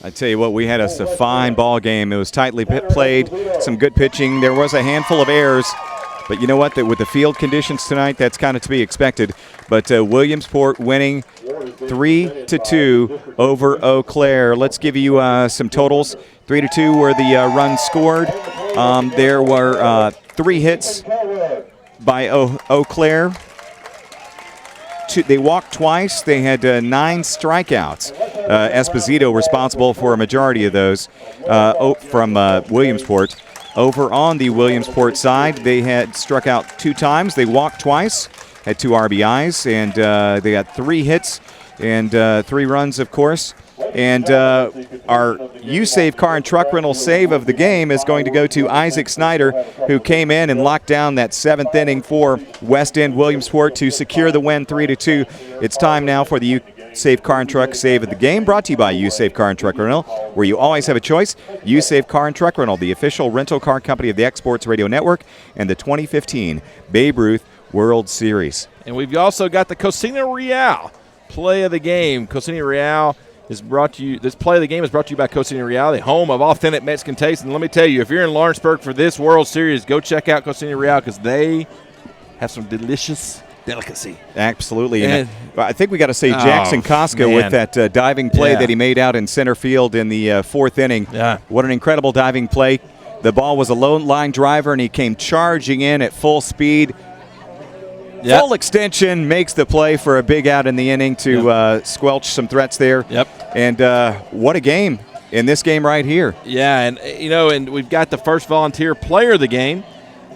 Speaker 5: I tell you what, we had a fine ball game. It was tightly played, some good pitching. There was a handful of errors, but you know what? With the field conditions tonight, that's kind of to be expected. But Williamsport winning 3-2 over Eau Claire. Let's give you some totals. 3-2 were the runs scored. There were 3 hits by Eau Claire. They walked twice. They had 9 strikeouts. Esposito responsible for a majority of those from Williamsport. Over on the Williamsport side, they had struck out 2 times. They walked twice, had 2 RBIs, and they got 3 hits and 3 runs, of course. And our U-Save car and truck rental save of the game is going to go to Isaac Snyder, who came in and locked down that 7th inning for West End Williamsport to secure the win 3-2. It's time now for the U-Save car and truck save of the game, brought to you by U-Save car and truck rental, where you always have a choice. U-Save car and truck rental, the official rental car company of the X Sports Radio Network and the 2015 Babe Ruth World Series.
Speaker 6: And we've also got the Cocina Real play of the game. Cocina Real is brought to you. This play of the game is brought to you by Cocina Real, the home of authentic Mexican taste. And let me tell you, if you're in Lawrenceburg for this World Series, go check out Cocina Real because they have some delicious delicacy.
Speaker 5: Absolutely. And I think we got to say Jackson Costco with that diving play that he made out in center field in the 4th inning.
Speaker 6: Yeah.
Speaker 5: What an incredible diving play. The ball was a low line driver, and he came charging in at full speed. Yep. Full extension, makes the play for a big out in the inning to squelch some threats there.
Speaker 6: Yep.
Speaker 5: And what a game in this game right here.
Speaker 6: Yeah, and and we've got the first volunteer player of the game.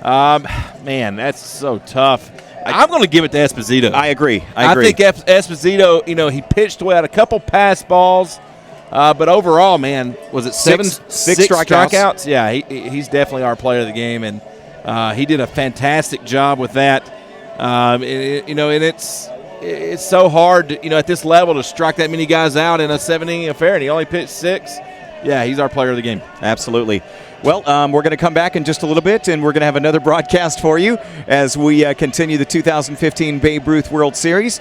Speaker 6: Man, that's so tough. I'm going to give it to Esposito.
Speaker 5: I agree.
Speaker 6: I think Esposito, he pitched well, had a couple pass balls, but overall, man, was it six strikeouts? Yeah, he's definitely our player of the game, and he did a fantastic job with that. And it's so hard, at this level to strike that many guys out in a 7-inning affair, and he only pitched 6. Yeah, he's our player of the game.
Speaker 5: Absolutely. Well, we're going to come back in just a little bit, and we're going to have another broadcast for you as we continue the 2015 Babe Ruth World Series.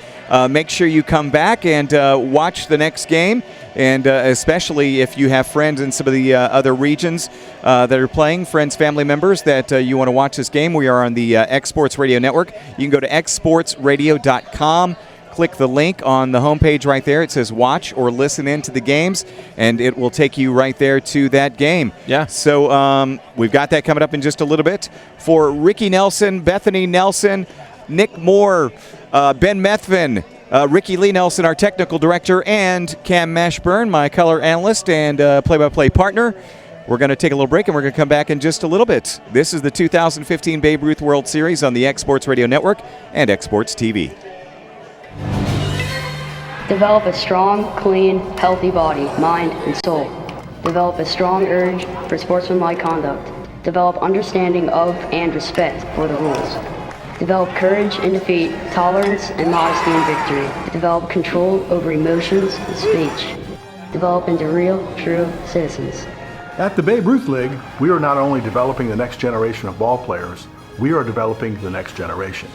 Speaker 5: Make sure you come back and watch the next game, and especially if you have friends in some of the other regions that are playing, friends, family members that you want to watch this game. We are on the X Sports Radio Network. You can go to xsportsradio.com. Click the link on the homepage right there. It says watch or listen in to the games, and it will take you right there to that game.
Speaker 6: Yeah.
Speaker 5: So we've got that coming up in just a little bit. For Ricky Nelson, Bethany Nelson, Nick Moore, Ben Methvin, Ricky Lee Nelson, our technical director, and Cam Mashburn, my color analyst and play-by-play partner. We're going to take a little break, and we're going to come back in just a little bit. This is the 2015 Babe Ruth World Series on the X Sports Radio Network and X Sports TV.
Speaker 7: Develop a strong, clean, healthy body, mind, and soul. Develop a strong urge for sportsmanlike conduct. Develop understanding of and respect for the rules. Develop courage in defeat, tolerance and modesty in victory. Develop control over emotions and speech. Develop into real, true citizens.
Speaker 8: At the Babe Ruth League, we are not only developing the next generation of ball players, we are developing the next generation.